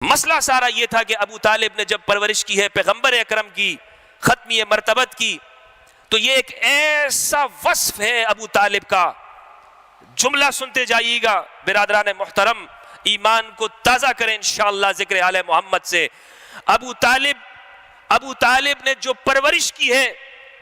مسئلہ سارا یہ تھا کہ ابو طالب نے جب پرورش کی ہے پیغمبر اکرم کی، ختمی مرتبت کی، تو یہ ایک ایسا وصف ہے ابو طالب کا، جملہ سنتے جائیے گا برادران محترم، ایمان کو تازہ کریں انشاءاللہ ذکر آل محمد سے۔ ابو طالب نے جو پرورش کی ہے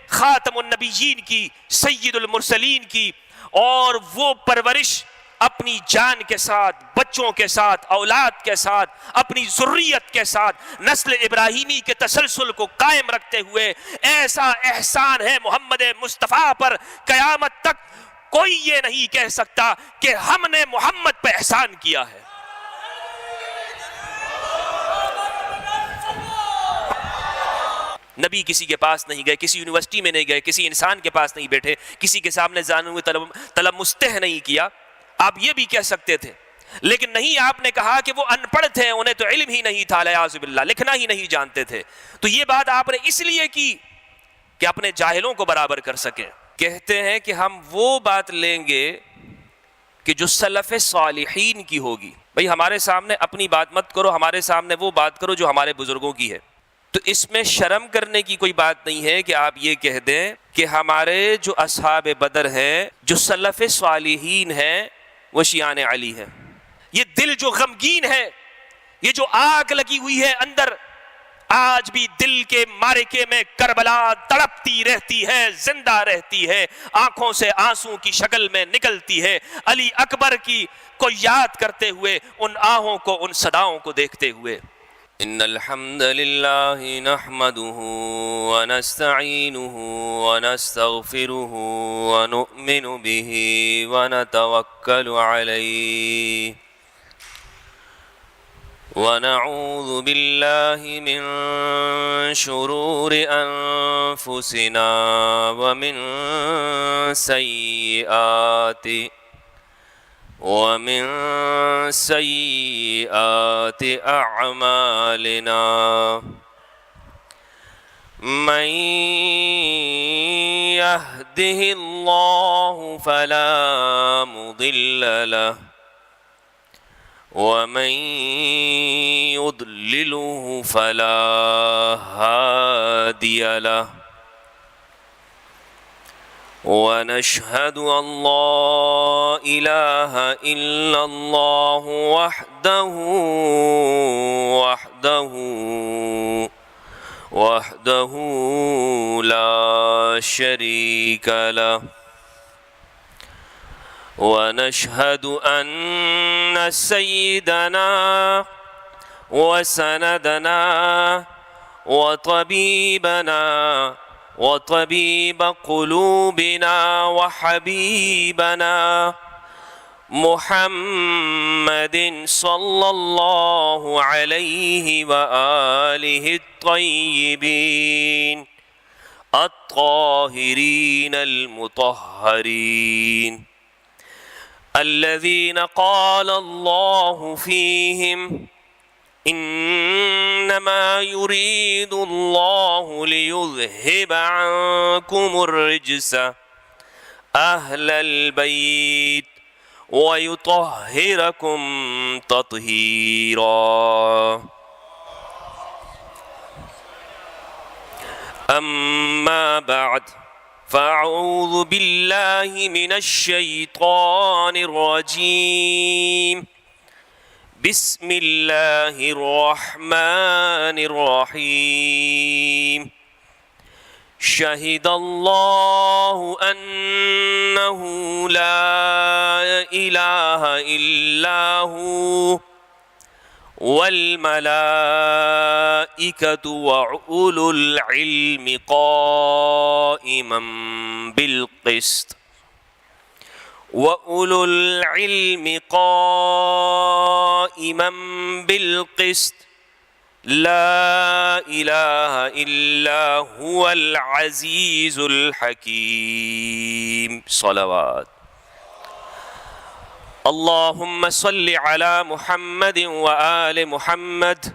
خاتم النبیین کی، سید المرسلین کی، اور وہ پرورش اپنی جان کے ساتھ، بچوں کے ساتھ، اولاد کے ساتھ، اپنی ذریت کے ساتھ نسل ابراہیمی کے تسلسل کو قائم رکھتے ہوئے، ایسا احسان ہے محمد مصطفیٰ پر، قیامت تک کوئی یہ نہیں کہہ سکتا کہ ہم نے محمد پہ احسان کیا ہے۔ نبی کسی کے پاس نہیں گئے، کسی یونیورسٹی میں نہیں گئے، کسی انسان کے پاس نہیں بیٹھے، کسی کے سامنے زانو طلب مستح نہیں کیا۔ آپ یہ بھی کہہ سکتے تھے، لیکن نہیں، آپ نے کہا کہ وہ ان پڑھ تھے، انہیں تو علم ہی نہیں تھا، والعیاذ باللہ، لکھنا ہی نہیں جانتے تھے۔ تو یہ بات آپ نے اس لیے کی کہ اپنے جاہلوں کو برابر کر سکیں۔ کہتے ہیں کہ ہم وہ بات لیں گے کہ جو سلف صالحین کی ہوگی۔ بھئی ہمارے سامنے اپنی بات مت کرو، ہمارے سامنے وہ بات کرو جو ہمارے بزرگوں کی ہے۔ تو اس میں شرم کرنے کی کوئی بات نہیں ہے کہ آپ یہ کہہ دیں کہ ہمارے جو اصحاب بدر ہیں، جو سلف صالحین ہیں، وہ شیعان علی ہیں۔ یہ دل جو غمگین ہے، یہ جو آگ لگی ہوئی ہے اندر، آج بھی دل کے معرکے میں کربلا تڑپتی رہتی ہے، زندہ رہتی ہے، آنکھوں سے آنسوں کی شکل میں نکلتی ہے، علی اکبر کی کو یاد کرتے ہوئے، ان آہوں کو، ان صداؤں کو دیکھتے ہوئے۔ ان الحمد للہ نحمده ونستعینه ونستغفره ونؤمن به ونتوکل علیہ ونعوذ باللہ من شرور انفسنا ومن سیئات اعمالنا، من يهده الله فلا مضل له ومن يضلله فلا هادي له، ونشهد أن لا إله إلا الله وحده لا شريك له، ونشهد أن سيدنا وسندنا وطبيبنا وطبيب قلوبنا وحبيبنا محمد صلى الله عليه وآله الطيبين الطاهرين المطهرين الذين قال الله فيهم إنما يريد الله ليذهب عنكم الرجس أهل البيت ويطهركم تطهيرا. أما بعد فأعوذ بالله من الشيطان الرجيم. بسم الله الرحمن الرحيم. شهد الله أنه لا إله إلا هو والملائكة وأولو العلم قائما بالقسط وأولو العلم قائما بالقسط لا إله إلا هو العزيز الحكيم. صلوات. اللهم صل على محمد وآل محمد.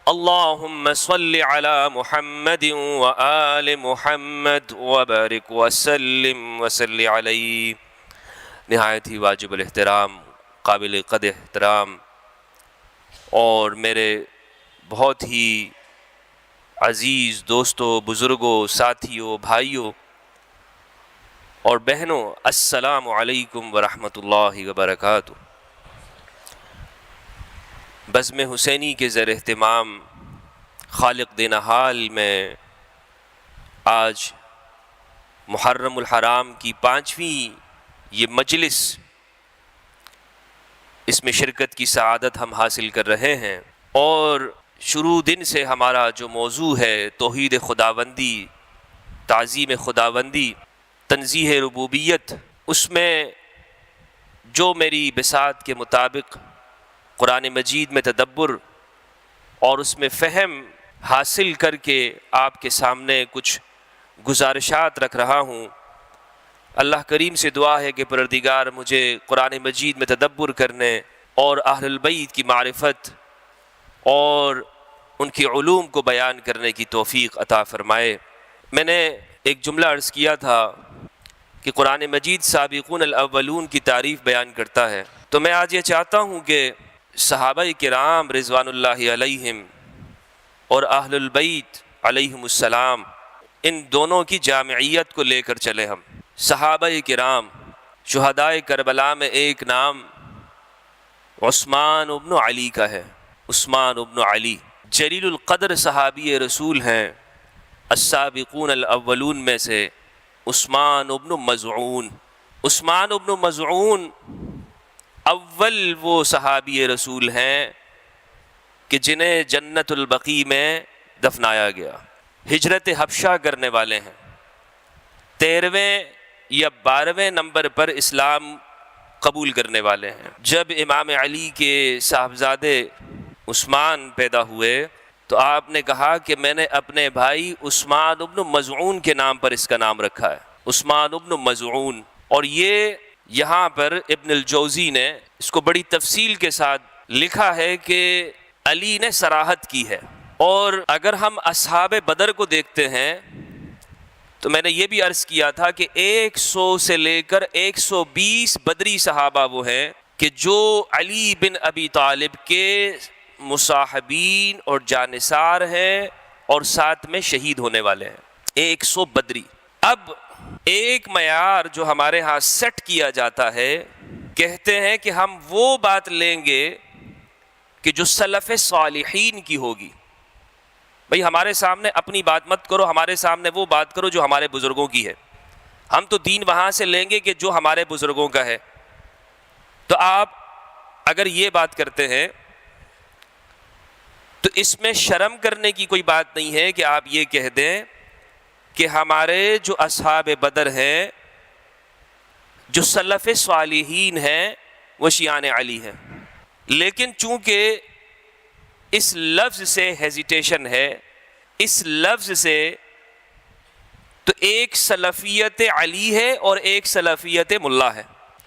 اللهم صل على محمد وآل محمد وبارك وسلم وصل عليه. نہایت ہی واجب الاحترام، قابل قدر احترام اور میرے بہت ہی عزیز دوستوں، بزرگوں، ساتھیوں، بھائیوں اور بہنوں، السلام علیکم ورحمۃ اللہ وبرکاتہ۔ بزم حسینی کے زیر اہتمام خالق دین حال میں آج محرم الحرام کی 5ویں یہ مجلس، اس میں شرکت کی سعادت ہم حاصل کر رہے ہیں، اور شروع دن سے ہمارا جو موضوع ہے توحید خداوندی، تعظیم خداوندی، تنزیہ ربوبیت، اس میں جو میری بساط کے مطابق قرآن مجید میں تدبر اور اس میں فہم حاصل کر کے آپ کے سامنے کچھ گزارشات رکھ رہا ہوں۔ اللہ کریم سے دعا ہے کہ پروردگار مجھے قرآن مجید میں تدبر کرنے اور اہل البیت کی معرفت اور ان کی علوم کو بیان کرنے کی توفیق عطا فرمائے۔ میں نے ایک جملہ عرض کیا تھا کہ قرآن مجید سابقون الاولون کی تعریف بیان کرتا ہے، تو میں آج یہ چاہتا ہوں کہ صحابہ کرام رضوان اللہ علیہم اور اہل البیت علیہم السلام، ان دونوں کی جامعیت کو لے کر چلے ہم۔ صحابہ کرام، شہدائے کربلا میں ایک نام عثمان ابن علی کا ہے، عثمان ابن علی جلیل القدر صحابی رسول ہیں۔ السابقون الاولون میں سے عثمان ابن مظعون، عثمان ابن مظعون اول وہ صحابی رسول ہیں کہ جنہیں جنت البقیع میں دفنایا گیا، ہجرت حبشہ کرنے والے ہیں، 13ویں یا 12ویں نمبر پر اسلام قبول کرنے والے ہیں۔ جب امام علی کے صاحبزادے عثمان پیدا ہوئے تو آپ نے کہا کہ میں نے اپنے بھائی عثمان ابن مظعون کے نام پر اس کا نام رکھا ہے، عثمان ابن مظعون۔ اور یہ یہاں پر ابن الجوزی نے اس کو بڑی تفصیل کے ساتھ لکھا ہے کہ علی نے صراحت کی ہے۔ اور اگر ہم اصحاب بدر کو دیکھتے ہیں تو میں نے یہ بھی عرض کیا تھا کہ 100 سے لے کر 120 بدری صحابہ وہ ہیں کہ جو علی بن ابی طالب کے مصاحبین اور جانثار ہیں اور ساتھ میں شہید ہونے والے ہیں، 100 بدری۔ اب ایک معیار جو ہمارے ہاں سیٹ کیا جاتا ہے، کہتے ہیں کہ ہم وہ بات لیں گے کہ جو سلف صالحین کی ہوگی۔ بھئی ہمارے سامنے اپنی بات مت کرو، ہمارے سامنے وہ بات کرو جو ہمارے بزرگوں کی ہے۔ ہم تو دین وہاں سے لیں گے کہ جو ہمارے بزرگوں کا ہے۔ تو آپ اگر یہ بات کرتے ہیں تو اس میں شرم کرنے کی کوئی بات نہیں ہے کہ آپ یہ کہہ دیں کہ ہمارے جو اصحاب بدر ہیں، جو سلف صالحین ہیں، وہ شیعان علی ہیں۔ لیکن چونکہ اس لفظ سے ہیزیٹیشن ہے، اس لفظ سے، تو ایک سلفیت علی ہے اور ایک سلفیت ملا ہے۔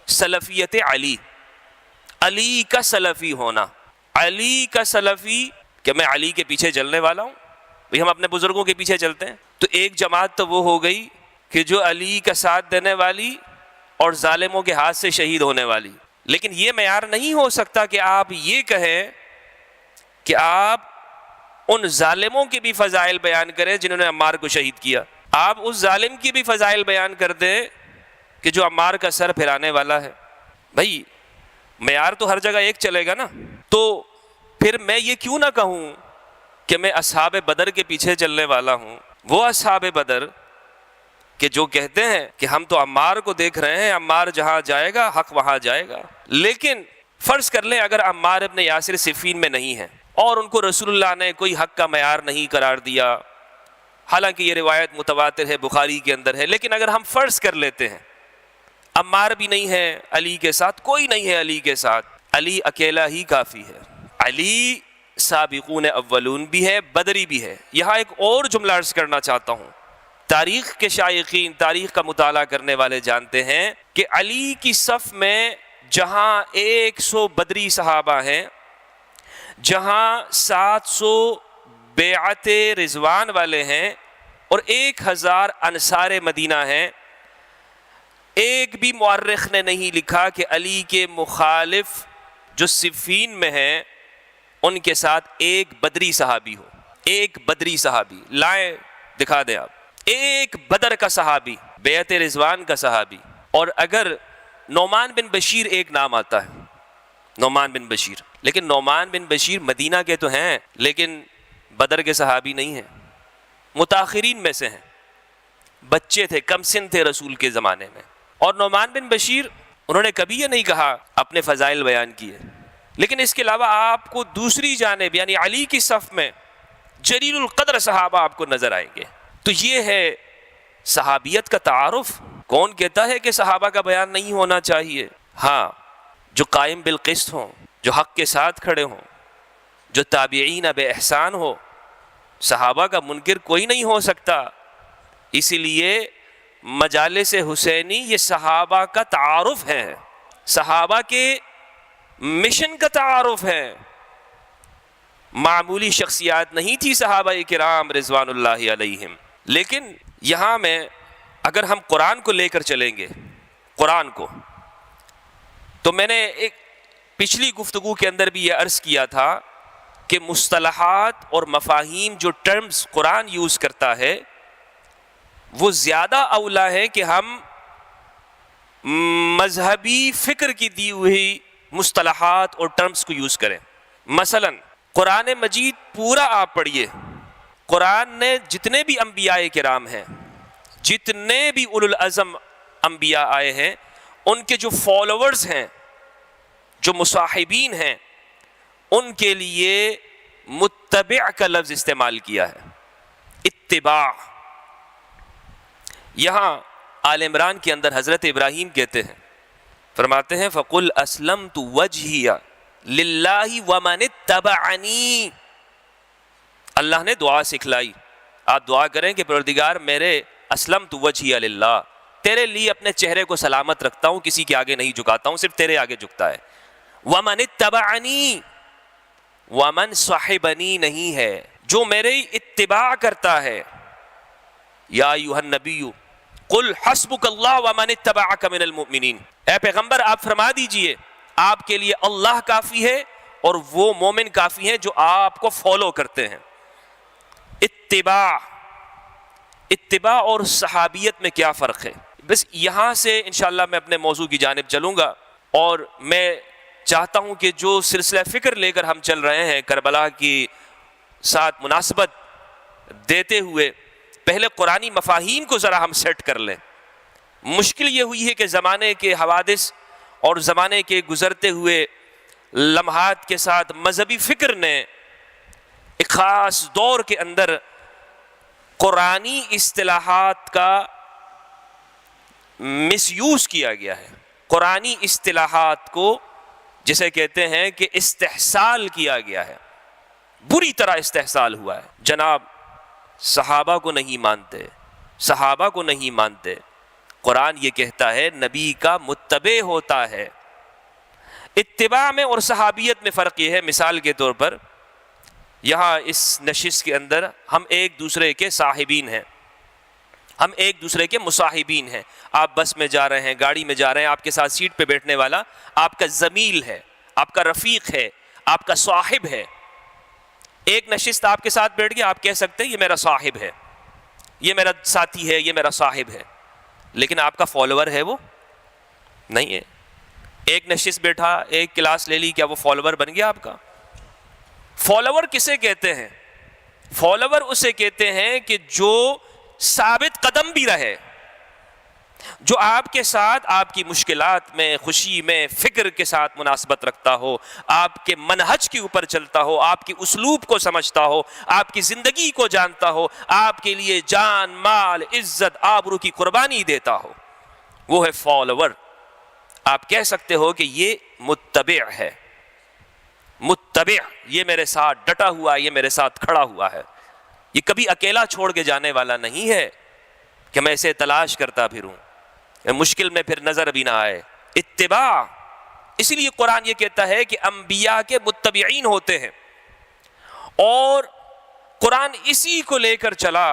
سلفیت علی، علی کا سلفی ہونا، علی کا سلفی کہ میں علی کے پیچھے چلنے والا ہوں، بھئی ہم اپنے بزرگوں کے پیچھے چلتے ہیں۔ تو ایک جماعت تو وہ ہو گئی کہ جو علی کا ساتھ دینے والی اور ظالموں کے ہاتھ سے شہید ہونے والی۔ لیکن یہ معیار نہیں ہو سکتا کہ آپ یہ کہیں کہ آپ ان ظالموں کے بھی فضائل بیان کریں جنہوں نے عمار کو شہید کیا، آپ اس ظالم کی بھی فضائل بیان کر دیں کہ جو عمار کا سر پھرانے والا ہے۔ بھائی معیار تو ہر جگہ ایک چلے گا نا۔ تو پھر میں یہ کیوں نہ کہوں کہ میں اصحاب بدر کے پیچھے چلنے والا ہوں، وہ اصحاب بدر کہ جو کہتے ہیں کہ ہم تو عمار کو دیکھ رہے ہیں، عمار جہاں جائے گا حق وہاں جائے گا۔ لیکن فرض کر لیں اگر عمار ابن یاسر صفین میں نہیں ہیں اور ان کو رسول اللہ نے کوئی حق کا معیار نہیں قرار دیا، حالانکہ یہ روایت متواتر ہے، بخاری کے اندر ہے، لیکن اگر ہم فرض کر لیتے ہیں عمار بھی نہیں ہے علی کے ساتھ، کوئی نہیں ہے علی کے ساتھ، علی اکیلا ہی کافی ہے۔ علی سابقون اولون بھی ہے، بدری بھی ہے۔ یہاں ایک اور جملہ عرض کرنا چاہتا ہوں، تاریخ کے شائقین، تاریخ کا مطالعہ کرنے والے جانتے ہیں کہ علی کی صف میں جہاں 100 بدری صحابہ ہیں، جہاں 700 بیعت رضوان والے ہیں اور 1000 انصار مدینہ ہیں، ایک بھی مورخ نے نہیں لکھا کہ علی کے مخالف جو صفین میں ہیں ان کے ساتھ ایک بدری صحابی ہو. ایک بدری صحابی لائیں دکھا دیں آپ, ایک بدر کا صحابی, بیعت رضوان کا صحابی. اور اگر نعمان بن بشیر ایک نام آتا ہے, نعمان بن بشیر, لیکن نعمان بن بشیر مدینہ کے تو ہیں لیکن بدر کے صحابی نہیں ہیں, متاخرین میں سے ہیں, بچے تھے, کم سن تھے رسول کے زمانے میں. اور نعمان بن بشیر انہوں نے کبھی یہ نہیں کہا اپنے فضائل بیان کیے, لیکن اس کے علاوہ آپ کو دوسری جانب یعنی علی کی صف میں جلیل القدر صحابہ آپ کو نظر آئیں گے. تو یہ ہے صحابیت کا تعارف. کون کہتا ہے کہ صحابہ کا بیان نہیں ہونا چاہیے؟ ہاں, جو قائم بالقسط ہوں, جو حق کے ساتھ کھڑے ہوں, جو تابعین بے احسان ہو. صحابہ کا منکر کوئی نہیں ہو سکتا. اسی لیے مجالس حسینی یہ صحابہ کا تعارف ہے, صحابہ کے مشن کا تعارف ہے. معمولی شخصیات نہیں تھی صحابہ کرام رضوان اللہ علیہم. لیکن یہاں میں اگر ہم قرآن کو لے کر چلیں گے, قرآن کو, تو میں نے ایک پچھلی گفتگو کے اندر بھی یہ عرض کیا تھا کہ مصطلحات اور مفاہیم جو ٹرمز قرآن یوز کرتا ہے وہ زیادہ اولا ہے کہ ہم مذہبی فکر کی دی ہوئی مصطلحات اور ٹرمز کو یوز کریں. مثلا قرآن مجید پورا آپ پڑھیے, قرآن نے جتنے بھی انبیاء کرام ہیں, جتنے بھی اولو العزم انبیاء آئے ہیں, ان کے جو فالوورز ہیں, جو مصاحبین ہیں, ان کے لیے متبع کا لفظ استعمال کیا ہے, اتباع. یہاں آل عمران کے اندر حضرت ابراہیم کہتے ہیں, فرماتے ہیں فَقُلْ أَسْلَمْتُ وَجْهِيَ لِلَّهِ وَمَنِ اتَّبَعَنِي. اللہ نے دعا سکھلائی, آپ دعا کریں کہ پروردگار میرے اسلمت وجہی للہ, تیرے لیے اپنے چہرے کو سلامت رکھتا ہوں, کسی کے آگے نہیں جھکاتا ہوں, صرف تیرے آگے جھکتا ہے. وَمَنِ اتَّبَعَنِي, وَمَنْ صَحِبَنِي نہیں ہے, جو میرے اتباع کرتا ہے. یا ایھا النبی قل حسبک اللہ ومن اتبعک من المؤمنین, اے پیغمبر آپ فرما دیجئے آپ کے لیے اللہ کافی ہے اور وہ مومن کافی ہیں جو آپ کو فالو کرتے ہیں. اتباع اور صحابیت میں کیا فرق ہے؟ بس یہاں سے انشاءاللہ میں اپنے موضوع کی جانب چلوں گا, اور میں چاہتا ہوں کہ جو سلسلہ فکر لے کر ہم چل رہے ہیں کربلا کی ساتھ مناسبت دیتے ہوئے, پہلے قرآنی مفاہیم کو ذرا ہم سیٹ کر لیں. مشکل یہ ہوئی ہے کہ زمانے کے حوادث اور زمانے کے گزرتے ہوئے لمحات کے ساتھ مذہبی فکر نے ایک خاص دور کے اندر قرآنی اصطلاحات کا مس یوز کیا گیا ہے. قرآنی اصطلاحات کو جسے کہتے ہیں کہ استحصال کیا گیا ہے, بری طرح استحصال ہوا ہے. جناب صحابہ کو نہیں مانتے, صحابہ کو نہیں مانتے. قرآن یہ کہتا ہے نبی کا متبع ہوتا ہے. اتباع میں اور صحابیت میں فرق یہ ہے, مثال کے طور پر یہاں اس نشست کے اندر ہم ایک دوسرے کے صاحبین ہیں, ہم ایک دوسرے کے مصاحبین ہیں. آپ بس میں جا رہے ہیں, گاڑی میں جا رہے ہیں, آپ کے ساتھ سیٹ پہ بیٹھنے والا آپ کا زمیل ہے, آپ کا رفیق ہے, آپ کا صاحب ہے. ایک نشست آپ کے ساتھ بیٹھ گیا, آپ کہہ سکتے ہیں یہ میرا صاحب ہے, یہ میرا ساتھی ہے, یہ میرا صاحب ہے, لیکن آپ کا فالوور ہے وہ نہیں ہے. ایک نشست بیٹھا, ایک کلاس لے لی, کیا وہ فالوور بن گیا آپ کا؟ فالوور کسے کہتے ہیں؟ فالوور اسے کہتے ہیں کہ جو ثابت قدم بھی رہے, جو آپ کے ساتھ آپ کی مشکلات میں, خوشی میں, فکر کے ساتھ مناسبت رکھتا ہو, آپ کے منہج کے اوپر چلتا ہو, آپ کی اسلوب کو سمجھتا ہو, آپ کی زندگی کو جانتا ہو, آپ کے لیے جان, مال, عزت, آبرو کی قربانی دیتا ہو, وہ ہے فالوور. آپ کہہ سکتے ہو کہ یہ متبع ہے. متبع یہ میرے ساتھ ڈٹا ہوا, یہ میرے ساتھ کھڑا ہوا ہے, یہ کبھی اکیلا چھوڑ کے جانے والا نہیں ہے کہ میں اسے تلاش کرتا پھروں, مشکل میں پھر نظر بھی نہ آئے. اتباع, اسی لیے قرآن یہ کہتا ہے کہ انبیاء کے متبعین ہوتے ہیں, اور قرآن اسی کو لے کر چلا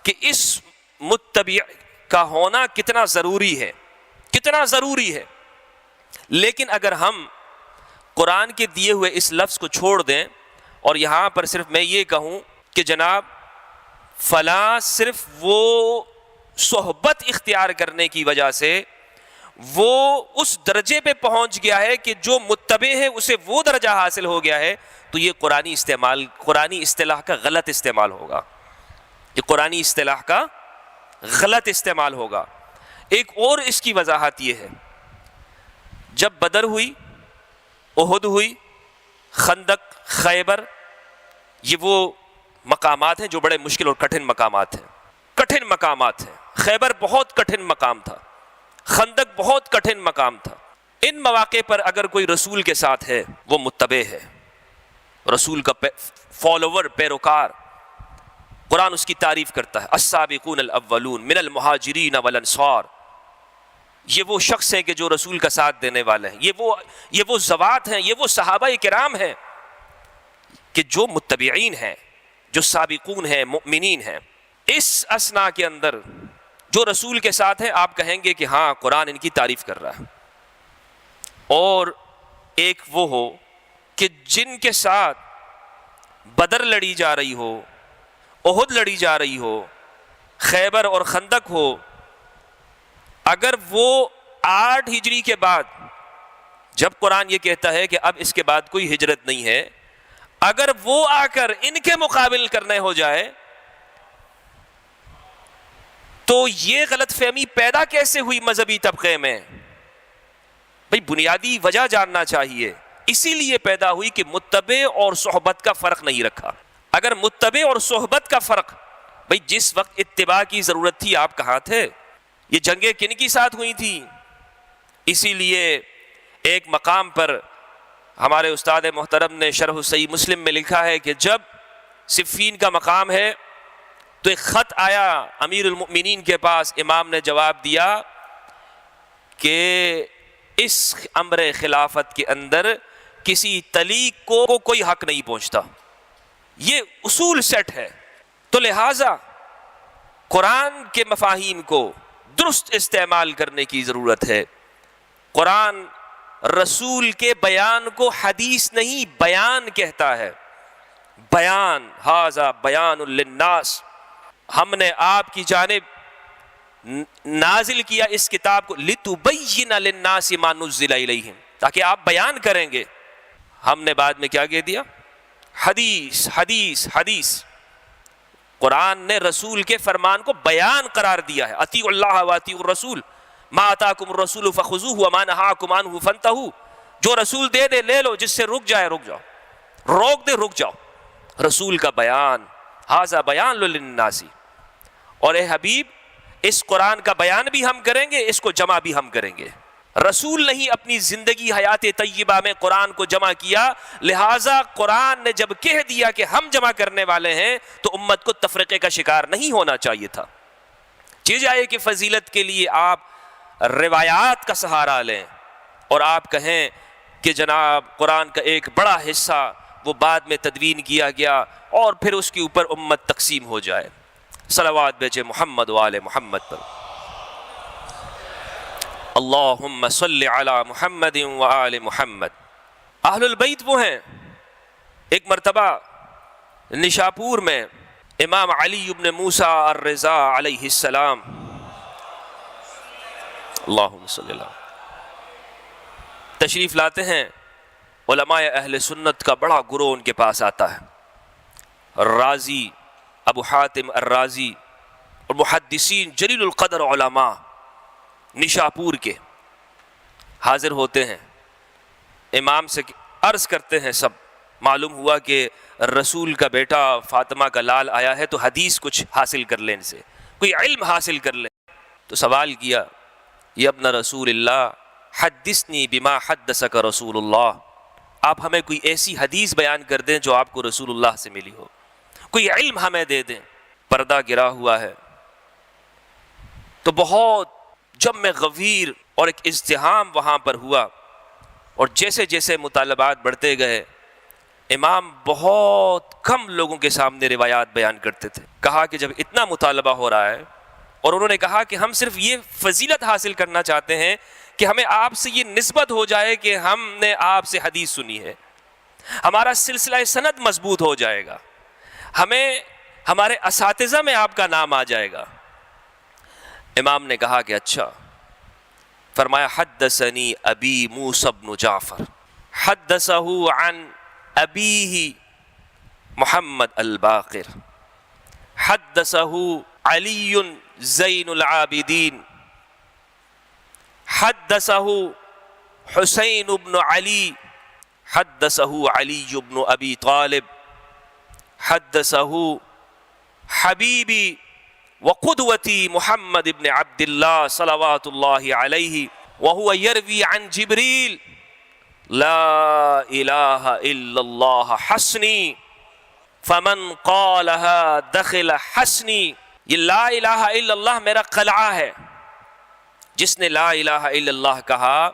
کہ اس متبع کا ہونا کتنا ضروری ہے, کتنا ضروری ہے. لیکن اگر ہم قرآن کے دیے ہوئے اس لفظ کو چھوڑ دیں اور یہاں پر صرف میں یہ کہوں کہ جناب فلاں صرف وہ صحبت اختیار کرنے کی وجہ سے وہ اس درجے پہ پہنچ گیا ہے کہ جو متبع ہے اسے وہ درجہ حاصل ہو گیا ہے، تو یہ قرآنی اصطلاح کا غلط استعمال ہوگا، یہ قرآنی اصطلاح کا غلط استعمال ہوگا۔ ایک اور اس کی وضاحت یہ ہے، جب بدر ہوئی، احد ہوئی، خندق، خیبر، یہ وہ مقامات ہیں جو بڑے مشکل اور کٹھن مقامات ہیں۔ خیبر بہت کٹھن مقام تھا، خندق بہت کٹھن مقام تھا۔ ان مواقع پر اگر کوئی رسول کے ساتھ ہے وہ متبع ہے، رسول کا فالوور، پیروکار، قرآن اس کی تعریف کرتا ہے، السابقون الاولون من المہاجرین والانصار، یہ وہ شخص ہیں کہ جو رسول کا ساتھ دینے والے ہیں، یہ وہ ذوات ہیں، یہ وہ صحابہ کرام ہیں کہ جو متبعین ہیں، جو سابقون ہیں، مؤمنین ہیں۔ اس اثنا کے اندر جو رسول کے ساتھ ہیں آپ کہیں گے کہ ہاں قرآن ان کی تعریف کر رہا ہے۔ اور ایک وہ ہو کہ جن کے ساتھ بدر لڑی جا رہی ہو، احد لڑی جا رہی ہو، خیبر اور خندق ہو، اگر وہ 8 ہجری کے بعد، جب قرآن یہ کہتا ہے کہ اب اس کے بعد کوئی ہجرت نہیں ہے، اگر وہ آ کر ان کے مقابل کرنے ہو جائے تو یہ غلط فہمی پیدا کیسے ہوئی مذہبی طبقے میں؟ بھئی بنیادی وجہ جاننا چاہیے۔ اسی لیے پیدا ہوئی کہ متبع اور صحبت کا فرق نہیں رکھا۔ اگر متبع اور صحبت کا فرق، بھئی جس وقت اتباع کی ضرورت تھی آپ کہاں تھے؟ یہ جنگیں کن کی ساتھ ہوئی تھی؟ اسی لیے ایک مقام پر ہمارے استاد محترم نے شرح صحیح مسلم میں لکھا ہے کہ جب صفین کا مقام ہے تو ایک خط آیا امیر المؤمنین کے پاس، امام نے جواب دیا کہ اس امر خلافت کے اندر کسی طلیق کو کوئی حق نہیں پہنچتا، یہ اصول سیٹ ہے۔ تو لہٰذا قرآن کے مفاہیم کو درست استعمال کرنے کی ضرورت ہے۔ قرآن رسول کے بیان کو حدیث نہیں بیان کہتا ہے، بیان، ھذا بیان للناس، ہم نے آپ کی جانب نازل کیا اس کتاب کو لِتُبَيِّنَ لِلنَّاسِ مَا نُزِّلَ إِلَيْهِمْ، تاکہ آپ بیان کریں گے۔ ہم نے بعد میں کیا کہہ دیا؟ حدیث حدیث حدیث۔ قرآن نے رسول کے فرمان کو بیان قرار دیا ہے، اطیعوا اللہ واطیعوا الرسول ما آتاکم الرسول فخذوہ وما نہاکم عنہ فانتہوا، جو رسول دے دے لے لو، جس سے رک جائے رک جاؤ، روک دے رک جاؤ۔ رسول کا بیان، ھذا بیان للناس۔ اور اے حبیب، اس قرآن کا بیان بھی ہم کریں گے، اس کو جمع بھی ہم کریں گے۔ رسول نہیں اپنی زندگی حیات طیبہ میں قرآن کو جمع کیا، لہٰذا قرآن نے جب کہہ دیا کہ ہم جمع کرنے والے ہیں تو امت کو تفرقے کا شکار نہیں ہونا چاہیے تھا۔ چیز آئے کہ فضیلت کے لیے آپ روایات کا سہارا لیں اور آپ کہیں کہ جناب قرآن کا ایک بڑا حصہ وہ بعد میں تدوین کیا گیا اور پھر اس کے اوپر امت تقسیم ہو جائے۔ صلوات بھیجے محمد و آل محمد پر۔ اللہم صلی علی محمد و آل محمد۔ اہل البیت وہ ہیں، ایک مرتبہ نشاپور میں امام علی بن موسیٰ الرضا علیہ السلام، اللہم صلی اللہ، تشریف لاتے ہیں۔ علماء اہل سنت کا بڑا گروہ ان کے پاس آتا ہے، رازی، ابو حاتم الرازی اور محدثین جلیل القدر علماء نشاپور کے حاضر ہوتے ہیں۔ امام سے عرض کرتے ہیں، سب معلوم ہوا کہ رسول کا بیٹا فاطمہ کا لال آیا ہے تو حدیث کچھ حاصل کر لیں، ان سے کوئی علم حاصل کر لیں۔ تو سوال کیا، یا ابن رسول اللہ حدثنی بما حدثک رسول اللہ، آپ ہمیں کوئی ایسی حدیث بیان کر دیں جو آپ کو رسول اللہ سے ملی ہو، کوئی علم ہمیں دے دیں۔ پردہ گرا ہوا ہے تو بہت جم غفیر اور ایک ازدحام وہاں پر ہوا، اور جیسے جیسے مطالبات بڑھتے گئے امام بہت کم لوگوں کے سامنے روایات بیان کرتے تھے۔ کہا کہ جب اتنا مطالبہ ہو رہا ہے، اور انہوں نے کہا کہ ہم صرف یہ فضیلت حاصل کرنا چاہتے ہیں کہ ہمیں آپ سے یہ نسبت ہو جائے کہ ہم نے آپ سے حدیث سنی ہے، ہمارا سلسلہ سند مضبوط ہو جائے گا، ہمیں ہمارے اساتذہ میں آپ کا نام آ جائے گا۔ امام نے کہا کہ اچھا، فرمایا حدثنی ابی موسیٰ بن جعفر حدثہ عن ابیہ محمد الباقر حدثہ علی زین العابدین حدثہ حسین بن علی حدثہ علی بن ابی طالب حدثہ حبیبی وقدوتی محمد بن عبد اللہ صلوات اللہ علیہ وہو یروی عن جبریل لا الہ الا اللہ حسنی فمن قالها دخل حسنی۔ یہ لا الہ الا اللہ میرا قلعہ ہے، جس نے لا الہ الا اللہ کہا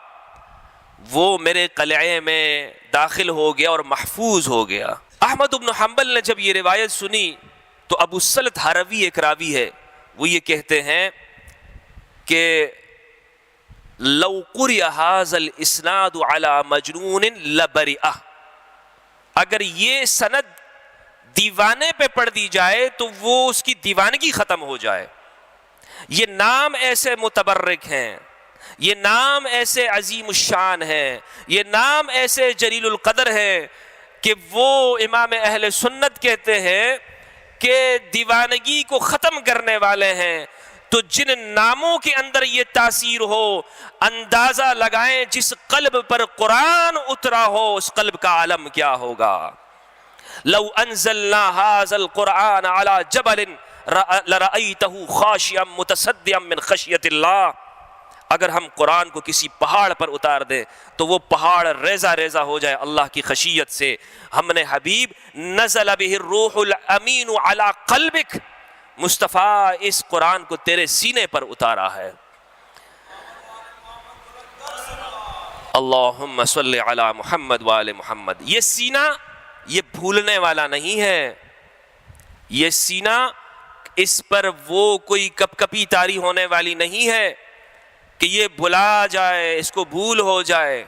وہ میرے قلعے میں داخل ہو گیا اور محفوظ ہو گیا۔ احمد بن حنبل نے جب یہ روایت سنی تو ابو السلط ہروی ایک راوی ہے، وہ یہ کہتے ہیں کہ لو قرئ ھذا الاسناد علی مجنون لبرئہ، اگر یہ سند دیوانے پہ پڑھ دی جائے تو وہ اس کی دیوانگی ختم ہو جائے۔ یہ نام ایسے متبرک ہیں، یہ نام ایسے عظیم الشان ہیں، یہ نام ایسے جلیل القدر ہیں کہ وہ امام اہل سنت کہتے ہیں کہ دیوانگی کو ختم کرنے والے ہیں۔ تو جن ناموں کے اندر یہ تاثیر ہو، اندازہ لگائیں جس قلب پر قرآن اترا ہو اس قلب کا عالم کیا ہوگا۔ لو انزلنا هذا القرآن على جبل لرأيته خاشعا متصدعا من خشیۃ اللہ، اگر ہم قرآن کو کسی پہاڑ پر اتار دیں تو وہ پہاڑ ریزہ ریزہ ہو جائے اللہ کی خشیت سے۔ ہم نے حبیب نزل به الروح الامین علی قلبک، مصطفیٰ اس قرآن کو تیرے سینے پر اتارا ہے۔ اللہم صلی علی محمد وآل محمد۔ یہ سینہ یہ بھولنے والا نہیں ہے، یہ سینہ اس پر وہ کوئی کپ کپی طاری ہونے والی نہیں ہے کہ یہ بھلا جائے، اس کو بھول ہو جائے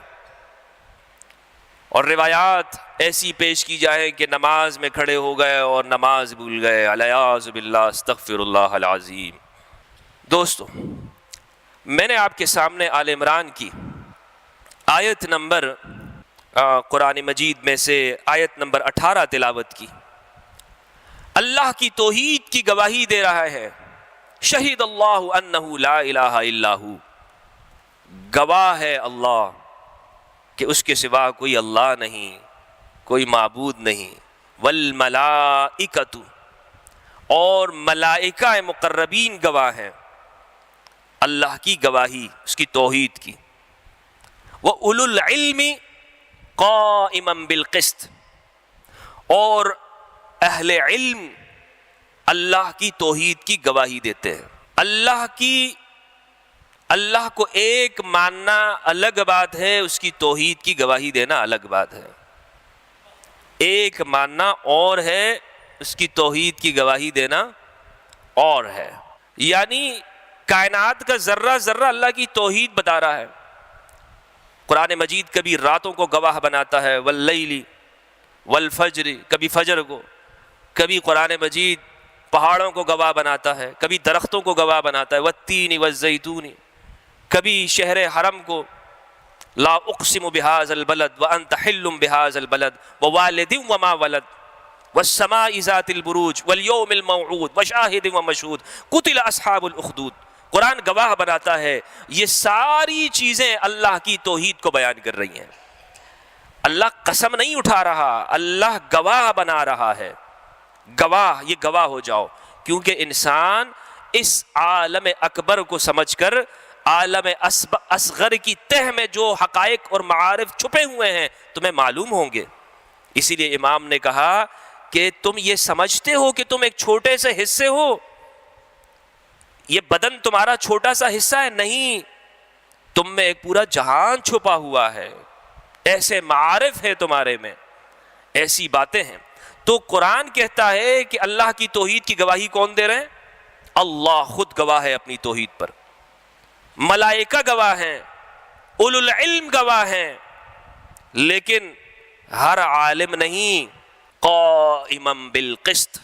اور روایات ایسی پیش کی جائے کہ نماز میں کھڑے ہو گئے اور نماز بھول گئے، الیاذ باللہ، استغفر اللہ العظیم۔ دوستو، میں نے آپ کے سامنے آل عمران کی آیت نمبر قرآن مجید میں سے آیت نمبر 18 تلاوت کی۔ اللہ کی توحید کی گواہی دے رہا ہے، شہید اللہ انہ لا الہ الا ہو، گواہ ہے اللہ کہ اس کے سوا کوئی اللہ نہیں، کوئی معبود نہیں، والملائکۃ، اور ملائکہ مقربین گواہ ہیں اللہ کی گواہی، اس کی توحید کی، وَأُولُو الْعِلْمِ قائما بالقسط، اور اہل علم اللہ کی توحید کی گواہی دیتے ہیں۔ اللہ کو ایک ماننا الگ بات ہے، اس کی توحید کی گواہی دینا الگ بات ہے۔ ایک ماننا اور ہے، اس کی توحید کی گواہی دینا اور ہے۔ یعنی کائنات کا ذرہ ذرہ اللہ کی توحید بتا رہا ہے۔ قرآن مجید کبھی راتوں کو گواہ بناتا ہے، واللیل والفجر، کبھی فجر کو، کبھی قرآن مجید پہاڑوں کو گواہ بناتا ہے، کبھی درختوں کو گواہ بناتا ہے، والتین والزیتون، کبھی شہر حرم کو، لا اقسم بہذا البلد وانت حل بہذا البلد ووالد وما ولد والسماء ذات البروج والیوم الموعود وشاہد ومشہود قتل اصحاب الاخدود۔ قرآن گواہ بناتا ہے، یہ ساری چیزیں اللہ کی توحید کو بیان کر رہی ہیں۔ اللہ قسم نہیں اٹھا رہا، اللہ گواہ بنا رہا ہے۔ گواہ، یہ گواہ ہو جاؤ، کیونکہ انسان اس عالم اکبر کو سمجھ کر عالم اصغر کی تہ میں جو حقائق اور معارف چھپے ہوئے ہیں تمہیں معلوم ہوں گے۔ اسی لیے امام نے کہا کہ تم یہ سمجھتے ہو کہ تم ایک چھوٹے سے حصے ہو، یہ بدن تمہارا چھوٹا سا حصہ ہے، نہیں، تم میں ایک پورا جہان چھپا ہوا ہے، ایسے معارف ہے تمہارے میں، ایسی باتیں ہیں۔ تو قرآن کہتا ہے کہ اللہ کی توحید کی گواہی کون دے رہے ہیں؟ اللہ خود گواہ ہے اپنی توحید پر، ملائکہ گواہ ہیں، اولو العلم گواہ ہیں، لیکن ہر عالم نہیں، قائما بالقسط،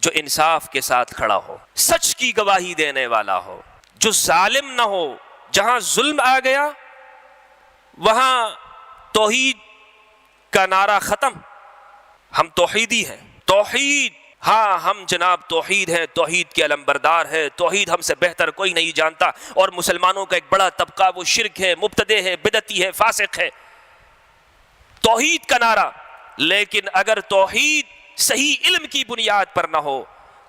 جو انصاف کے ساتھ کھڑا ہو، سچ کی گواہی دینے والا ہو، جو ظالم نہ ہو۔ جہاں ظلم آ گیا وہاں توحید کا نعرہ ختم۔ ہم توحیدی ہیں، توحید، ہاں ہم جناب توحید ہے، توحید کے علمبردار ہے، توحید ہم سے بہتر کوئی نہیں جانتا، اور مسلمانوں کا ایک بڑا طبقہ وہ شرک ہے، مبتدع ہے، بدعتی ہے، فاسق ہے، توحید کا نعرہ۔ لیکن اگر توحید صحیح علم کی بنیاد پر نہ ہو،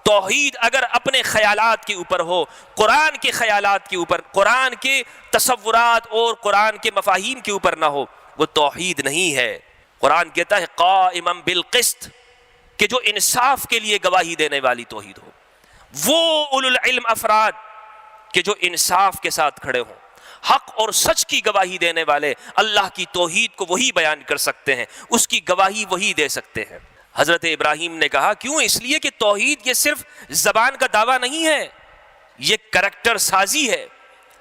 توحید اگر اپنے خیالات کے اوپر ہو، قرآن کے خیالات کے اوپر، قرآن کے تصورات اور قرآن کے مفاہیم کے اوپر نہ ہو، وہ توحید نہیں ہے۔ قرآن کہتا ہے قائما بالقسط، کہ جو انصاف کے لیے گواہی دینے والی توحید ہو، وہ اولو العلم افراد کہ جو انصاف کے ساتھ کھڑے ہوں، حق اور سچ کی گواہی دینے والے، اللہ کی توحید کو وہی بیان کر سکتے ہیں، اس کی گواہی وہی دے سکتے ہیں۔ حضرت ابراہیم نے کہا کیوں؟ اس لیے کہ توحید یہ صرف زبان کا دعویٰ نہیں ہے، یہ کریکٹر سازی ہے،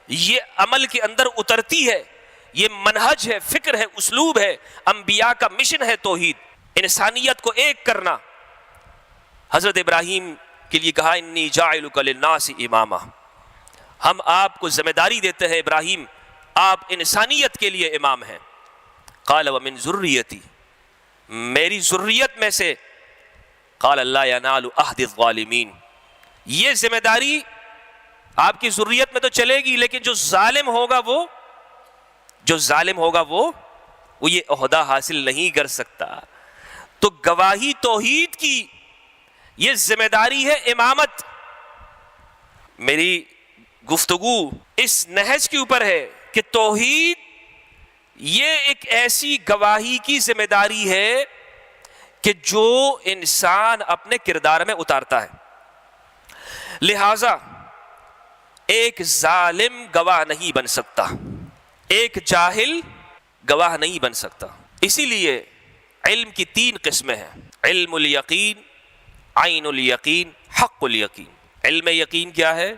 یہ عمل کے اندر اترتی ہے، یہ منہج ہے، فکر ہے، اسلوب ہے، انبیاء کا مشن ہے توحید، انسانیت کو ایک کرنا۔ حضرت ابراہیم کے لیے کہا انی جاعلک للناس اماما، ہم آپ کو ذمہ داری دیتے ہیں ابراہیم، آپ انسانیت کے لیے امام ہیں۔ قال ومن ذریتی، میری ذریت میں سے، قال لا ینال عہد الظالمین، یہ ذمہ داری آپ کی ذریت میں تو چلے گی، لیکن جو ظالم ہوگا وہ یہ عہدہ حاصل نہیں کر سکتا۔ تو گواہی توحید کی یہ ذمہ داری ہے، امامت۔ میری گفتگو اس نہج کے اوپر ہے کہ توحید یہ ایک ایسی گواہی کی ذمہ داری ہے کہ جو انسان اپنے کردار میں اتارتا ہے۔ لہذا ایک ظالم گواہ نہیں بن سکتا، ایک جاہل گواہ نہیں بن سکتا۔ اسی لیے علم کی 3 قسمیں ہیں، علم الیقین، عین الیقین، حق الیقین۔ علم یقین کیا ہے؟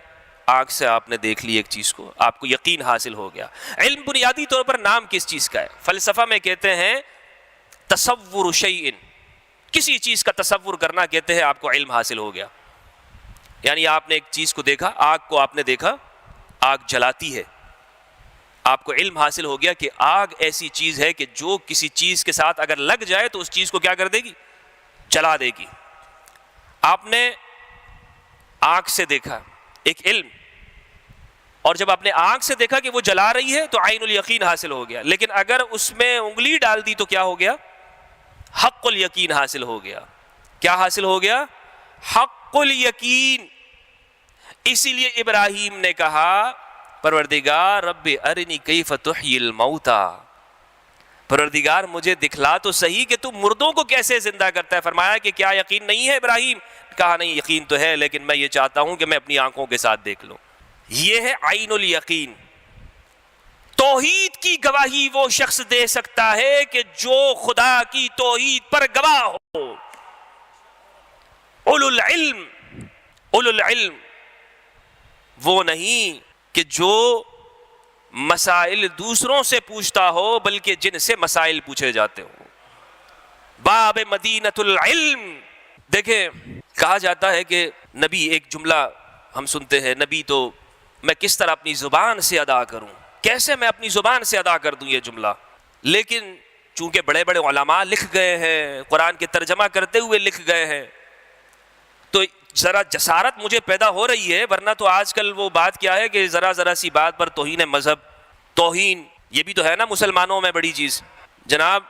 آنکھ سے آپ نے دیکھ لی ایک چیز کو، آپ کو یقین حاصل ہو گیا۔ علم بنیادی طور پر نام کس چیز کا ہے؟ فلسفہ میں کہتے ہیں تصور شیء، کسی چیز کا تصور کرنا، کہتے ہیں آپ کو علم حاصل ہو گیا۔ یعنی آپ نے ایک چیز کو دیکھا، آگ کو آپ نے دیکھا، آگ جلاتی ہے، آپ کو علم حاصل ہو گیا کہ آگ ایسی چیز ہے کہ جو کسی چیز کے ساتھ اگر لگ جائے تو اس چیز کو کیا کر دے گی؟ جلا دے گی۔ آپ نے آنکھ سے دیکھا، ایک علم، اور جب آپ نے آنکھ سے دیکھا کہ وہ جلا رہی ہے تو عین الیقین حاصل ہو گیا۔ لیکن اگر اس میں انگلی ڈال دی تو کیا ہو گیا؟ حق الیقین حاصل ہو گیا۔ کیا حاصل ہو گیا؟ حق الیقین۔ اسی لیے ابراہیم نے کہا پروردگار رب ارنی کیف تحیی الموتى، پروردگار مجھے دکھلا تو صحیح کہ تو مردوں کو کیسے زندہ کرتا ہے۔ فرمایا کہ کیا یقین نہیں ہے ابراہیم؟ کہا نہیں، یقین تو ہے، لیکن میں یہ چاہتا ہوں کہ میں اپنی آنکھوں کے ساتھ دیکھ لوں۔ یہ ہے عین الیقین۔ توحید کی گواہی وہ شخص دے سکتا ہے کہ جو خدا کی توحید پر گواہ ہو۔ اولو العلم وہ نہیں کہ جو مسائل دوسروں سے پوچھتا ہو، بلکہ جن سے مسائل پوچھے جاتے ہوں۔ باب مدینۃ العلم۔ دیکھیں کہا جاتا ہے کہ نبی، ایک جملہ ہم سنتے ہیں، نبی تو میں کس طرح اپنی زبان سے ادا کروں، کیسے میں اپنی زبان سے ادا کر دوں یہ جملہ۔ لیکن چونکہ بڑے بڑے علماء لکھ گئے ہیں، قرآن کے ترجمہ کرتے ہوئے لکھ گئے ہیں، تو ذرا جسارت مجھے پیدا ہو رہی ہے، ورنہ تو آج کل وہ بات کیا ہے کہ ذرا سی بات پر توہین مذہب، توہین، یہ بھی تو ہے نا مسلمانوں میں بڑی چیز۔ جناب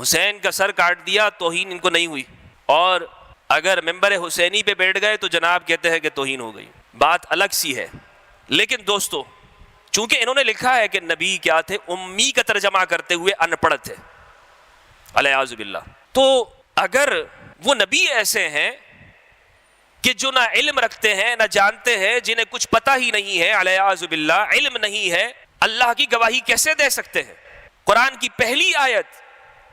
حسین کا سر کاٹ دیا، توہین ان کو نہیں ہوئی، اور اگر ممبر حسینی پہ بیٹھ گئے تو جناب کہتے ہیں کہ توہین ہو گئی۔ بات الگ سی ہے۔ لیکن دوستو، چونکہ انہوں نے لکھا ہے کہ نبی کیا تھے؟ امی کا ترجمہ کرتے ہوئے ان پڑھ تھے، علیہ باللہ۔ تو اگر وہ نبی ایسے ہیں کہ جو نہ علم رکھتے ہیں، نہ جانتے ہیں، جنہیں کچھ پتہ ہی نہیں ہے، علیہ باللہ، علم نہیں ہے، اللہ کی گواہی کیسے دے سکتے ہیں؟ قرآن کی پہلی آیت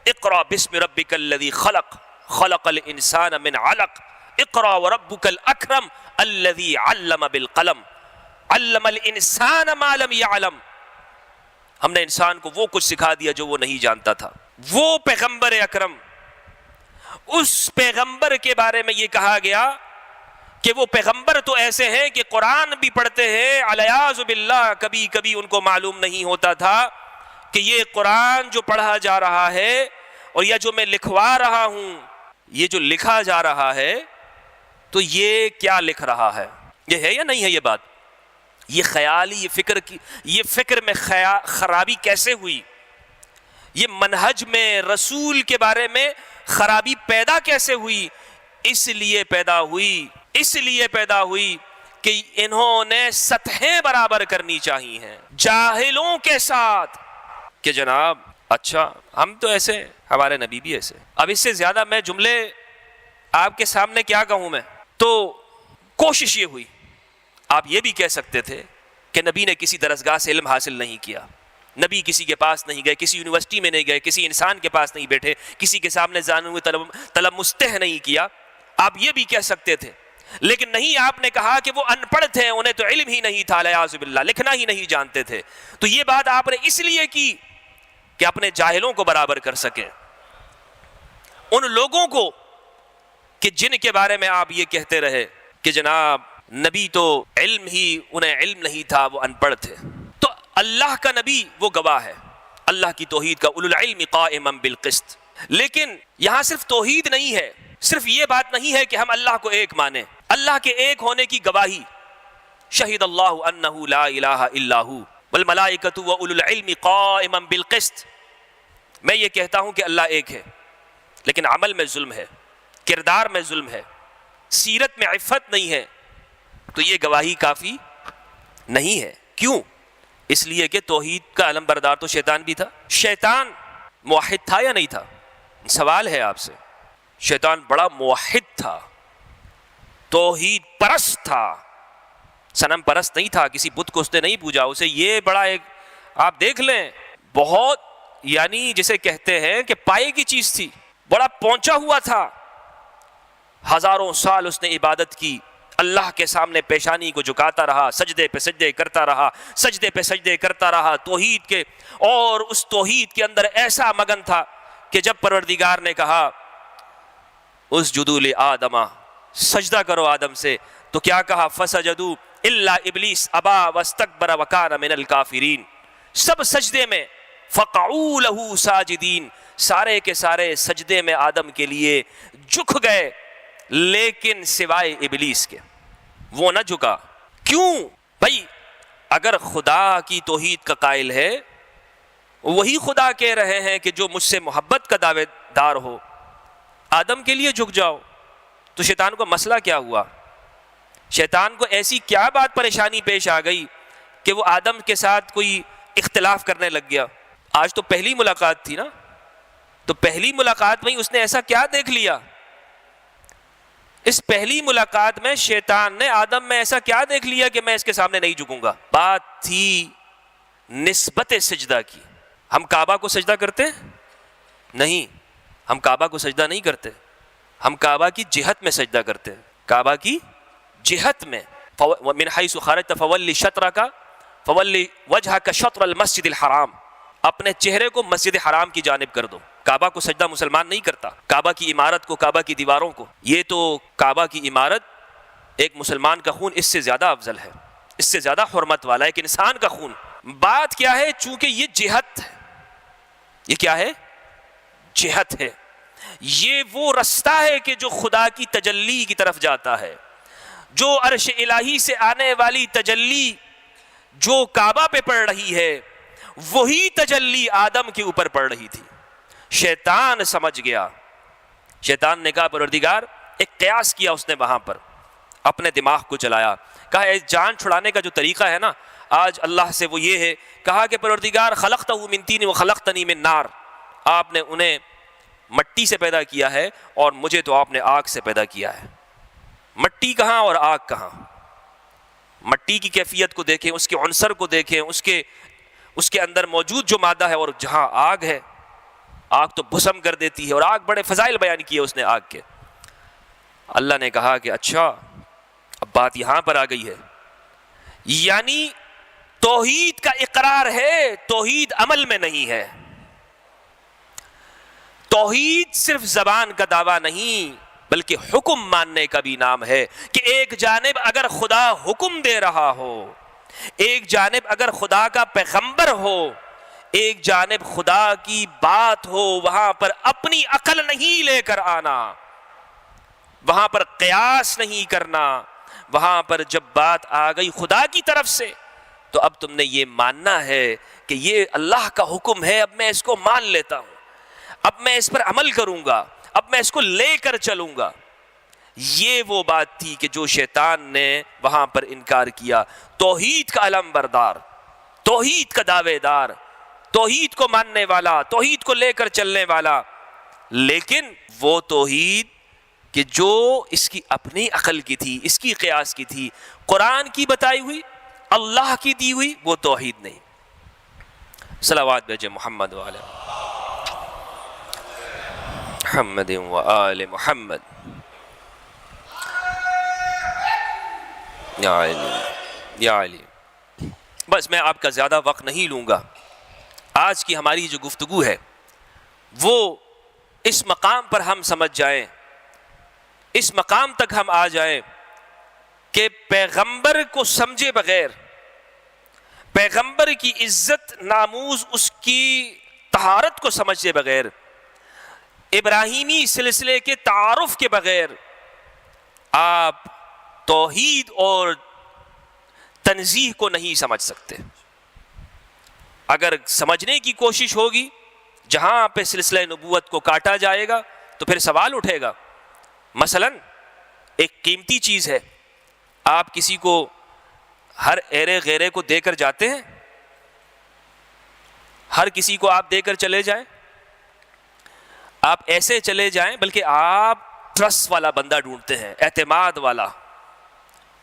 اقرأ بسم ربک الذی خلق خلق الانسان من علق اقرأ وربک الاکرم الذی علم بالقلم علم الانسان ما لم يعلم۔ ہم نے انسان کو وہ کچھ سکھا دیا جو وہ نہیں جانتا تھا۔ وہ پیغمبر اکرم، اس پیغمبر کے بارے میں یہ کہا گیا کہ وہ پیغمبر تو ایسے ہیں کہ قرآن بھی پڑھتے ہیں، علیاذ باللہ کبھی کبھی ان کو معلوم نہیں ہوتا تھا کہ یہ قرآن جو پڑھا جا رہا ہے اور یا جو میں لکھوا رہا ہوں، یہ جو لکھا جا رہا ہے تو یہ کیا لکھ رہا ہے، یہ ہے یا نہیں ہے یہ بات، یہ خیالی، یہ فکر میں خرابی کیسے ہوئی، یہ منہج میں رسول کے بارے میں خرابی پیدا کیسے ہوئی؟ اس لیے پیدا ہوئی کہ انہوں نے سطحیں برابر کرنی چاہی ہیں جاہلوں کے ساتھ، کہ جناب اچھا ہم تو ایسے، ہمارے نبی بھی ایسے۔ اب اس سے زیادہ میں جملے آپ کے سامنے کیا کہوں میں، تو کوشش یہ ہوئی، آپ یہ بھی کہہ سکتے تھے کہ نبی نے کسی درسگاہ سے علم حاصل نہیں کیا، نبی کسی کے پاس نہیں گئے، کسی یونیورسٹی میں نہیں گئے، کسی انسان کے پاس نہیں بیٹھے، کسی کے سامنے جانے ہوئے طلب مستح نہیں کیا، آپ یہ بھی کہہ سکتے تھے، لیکن نہیں، آپ نے کہا کہ وہ ان پڑھ تھے، انہیں تو علم ہی نہیں تھا، علیاذ باللہ لکھنا ہی نہیں جانتے تھے۔ تو یہ بات آپ نے اس لیے کی کہ اپنے جاہلوں کو برابر کر سکیں، ان لوگوں کو کہ جن کے بارے میں آپ یہ کہتے رہے کہ جناب نبی تو انہیں علم نہیں تھا، وہ ان پڑھ تھے۔ تو اللہ کا نبی وہ گواہ ہے اللہ کی توحید کا، اولو العلم قائما بالقسط۔ لیکن یہاں صرف توحید نہیں ہے، صرف یہ بات نہیں ہے کہ ہم اللہ کو ایک مانیں، اللہ کے ایک ہونے کی گواہی، شہید اللہ انہ لا الہ الا ہو والملائکۃ واولو العلم قائما بالقسط۔ میں یہ کہتا ہوں کہ اللہ ایک ہے، لیکن عمل میں ظلم ہے، کردار میں ظلم ہے، سیرت میں عفت نہیں ہے، تو یہ گواہی کافی نہیں ہے۔ کیوں؟ اس لیے کہ توحید کا علم بردار تو شیطان بھی تھا۔ شیطان موحد تھا یا نہیں تھا؟ سوال ہے آپ سے۔ شیطان بڑا موحد تھا، توحید پرست تھا، صنم پرست نہیں تھا، کسی بت کو اس نے نہیں پوجا، اسے یہ بڑا ایک، آپ دیکھ لیں، بہت یعنی جسے کہتے ہیں کہ پائے کی چیز تھی، بڑا پہنچا ہوا تھا، ہزاروں سال اس نے عبادت کی، اللہ کے سامنے پیشانی کو جھکاتا رہا، سجدے پہ سجدے کرتا رہا، سجدے پہ سجدے کرتا رہا توحید کے، اور اس توحید کے اندر ایسا مگن تھا کہ جب پروردگار نے کہا اسجدوا لآدم، سجدہ کرو آدم سے، تو کیا کہا؟ فسجدوا الا ابلیس ابا واستکبر وکان من الکافرین، سب سجدے میں، فقعوا لہ ساجدین، سارے کے سارے سجدے میں آدم کے لیے جھک گئے، لیکن سوائے ابلیس کے، وہ نہ جھکا۔ کیوں بھائی؟ اگر خدا کی توحید کا قائل ہے، وہی خدا کہہ رہے ہیں کہ جو مجھ سے محبت کا دعوے دار ہو آدم کے لیے جھک جاؤ، تو شیطان کو مسئلہ کیا ہوا؟ شیطان کو ایسی کیا بات پریشانی پیش آ گئی کہ وہ آدم کے ساتھ کوئی اختلاف کرنے لگ گیا؟ آج تو پہلی ملاقات تھی نا، تو پہلی ملاقات میں اس نے ایسا کیا دیکھ لیا؟ اس پہلی ملاقات میں شیطان نے آدم میں ایسا کیا دیکھ لیا کہ میں اس کے سامنے نہیں جھکوں گا؟ بات تھی نسبت سجدہ کی۔ ہم کعبہ کو سجدہ کرتے ہیں؟ نہیں، ہم کعبہ کو سجدہ نہیں کرتے، ہم کعبہ کی جہت میں سجدہ کرتے ہیں، کعبہ کی جہت میں، من حیث خرجت فولی شطرک فولی وجہک شطر المسجد الحرام، اپنے چہرے کو مسجد حرام کی جانب کر دو۔ کعبہ کو سجدہ مسلمان نہیں کرتا، کعبہ کی عمارت کو، کعبہ کی دیواروں کو، یہ تو کعبہ کی عمارت، ایک مسلمان کا خون اس سے زیادہ افضل ہے، اس سے زیادہ حرمت والا، ایک انسان کا خون۔ بات کیا ہے؟ چونکہ یہ جہت ہے، یہ کیا ہے؟ جہت ہے، یہ وہ رستہ ہے کہ جو خدا کی تجلی کی طرف جاتا ہے، جو عرش الہی سے آنے والی تجلی جو کعبہ پہ پڑ رہی ہے، وہی تجلی آدم کے اوپر پڑ رہی تھی۔ شیطان سمجھ گیا، شیطان نے کہا پروردگار، ایک قیاس کیا اس نے وہاں پر، اپنے دماغ کو چلایا، کہا جان چھڑانے کا جو طریقہ ہے نا آج اللہ سے، وہ یہ ہے، کہا کہ پروردگار خلقتہ من طین وخلقتنی من نار، آپ نے انہیں مٹی سے پیدا کیا ہے اور مجھے تو آپ نے آگ سے پیدا کیا ہے۔ مٹی کہاں اور آگ کہاں؟ مٹی کی کیفیت کو دیکھیں، اس کے عنصر کو دیکھیں، اس کے اندر موجود جو مادہ ہے، اور جہاں آگ ہے، آگ تو بھسم کر دیتی ہے، اور آگ بڑے فضائل بیان کیے اس نے آگ کے۔ اللہ نے کہا کہ اچھا اب بات یہاں پر آ گئی ہے، یعنی توحید کا اقرار ہے، توحید عمل میں نہیں ہے۔ توحید صرف زبان کا دعویٰ نہیں بلکہ حکم ماننے کا بھی نام ہے، کہ ایک جانب اگر خدا حکم دے رہا ہو، ایک جانب اگر خدا کا پیغمبر ہو، ایک جانب خدا کی بات ہو، وہاں پر اپنی عقل نہیں لے کر آنا، وہاں پر قیاس نہیں کرنا، وہاں پر جب بات آ گئی خدا کی طرف سے تو اب تم نے یہ ماننا ہے کہ یہ اللہ کا حکم ہے، اب میں اس کو مان لیتا ہوں، اب میں اس پر عمل کروں گا، اب میں اس کو لے کر چلوں گا۔ یہ وہ بات تھی کہ جو شیطان نے وہاں پر انکار کیا۔ توحید کا علم بردار، توحید کا دعوے دار، توحید کو ماننے والا، توحید کو لے کر چلنے والا، لیکن وہ توحید کہ جو اس کی اپنی عقل کی تھی، اس کی قیاس کی تھی، قرآن کی بتائی ہوئی، اللہ کی دی ہوئی، وہ توحید نہیں۔ صلوات بھیجے محمد وعلی محمد وآل محمد۔ یا علی یا علی۔ بس میں آپ کا زیادہ وقت نہیں لوں گا۔ آج کی ہماری جو گفتگو ہے وہ اس مقام پر ہم سمجھ جائیں، اس مقام تک ہم آ جائیں کہ پیغمبر کو سمجھے بغیر، پیغمبر کی عزت ناموز، اس کی طہارت کو سمجھے بغیر، ابراہیمی سلسلے کے تعارف کے بغیر آپ توحید اور تنزیہ کو نہیں سمجھ سکتے۔ اگر سمجھنے کی کوشش ہوگی، جہاں پہ سلسلہ نبوت کو کاٹا جائے گا تو پھر سوال اٹھے گا۔ مثلا ایک قیمتی چیز ہے، آپ کسی کو ہر ایرے غیرے کو دے کر جاتے ہیں؟ ہر کسی کو آپ دے کر چلے جائیں؟ آپ ایسے چلے جائیں، بلکہ آپ ٹرسٹ والا بندہ ڈھونڈتے ہیں، اعتماد والا،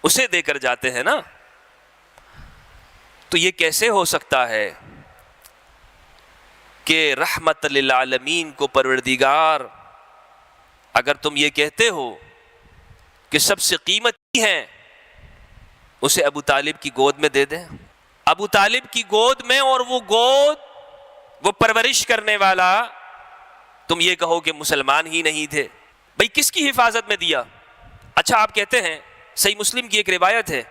اسے دے کر جاتے ہیں نا۔ تو یہ کیسے ہو سکتا ہے کہ رحمت للعالمین کو پروردگار، اگر تم یہ کہتے ہو کہ سب سے قیمتی ہیں، اسے ابو طالب کی گود میں دے دیں، ابو طالب کی گود میں، اور وہ گود، وہ پرورش کرنے والا، تم یہ کہو کہ مسلمان ہی نہیں تھے؟ بھئی کس کی حفاظت میں دیا؟ اچھا آپ کہتے ہیں، صحیح مسلم کی ایک روایت ہے،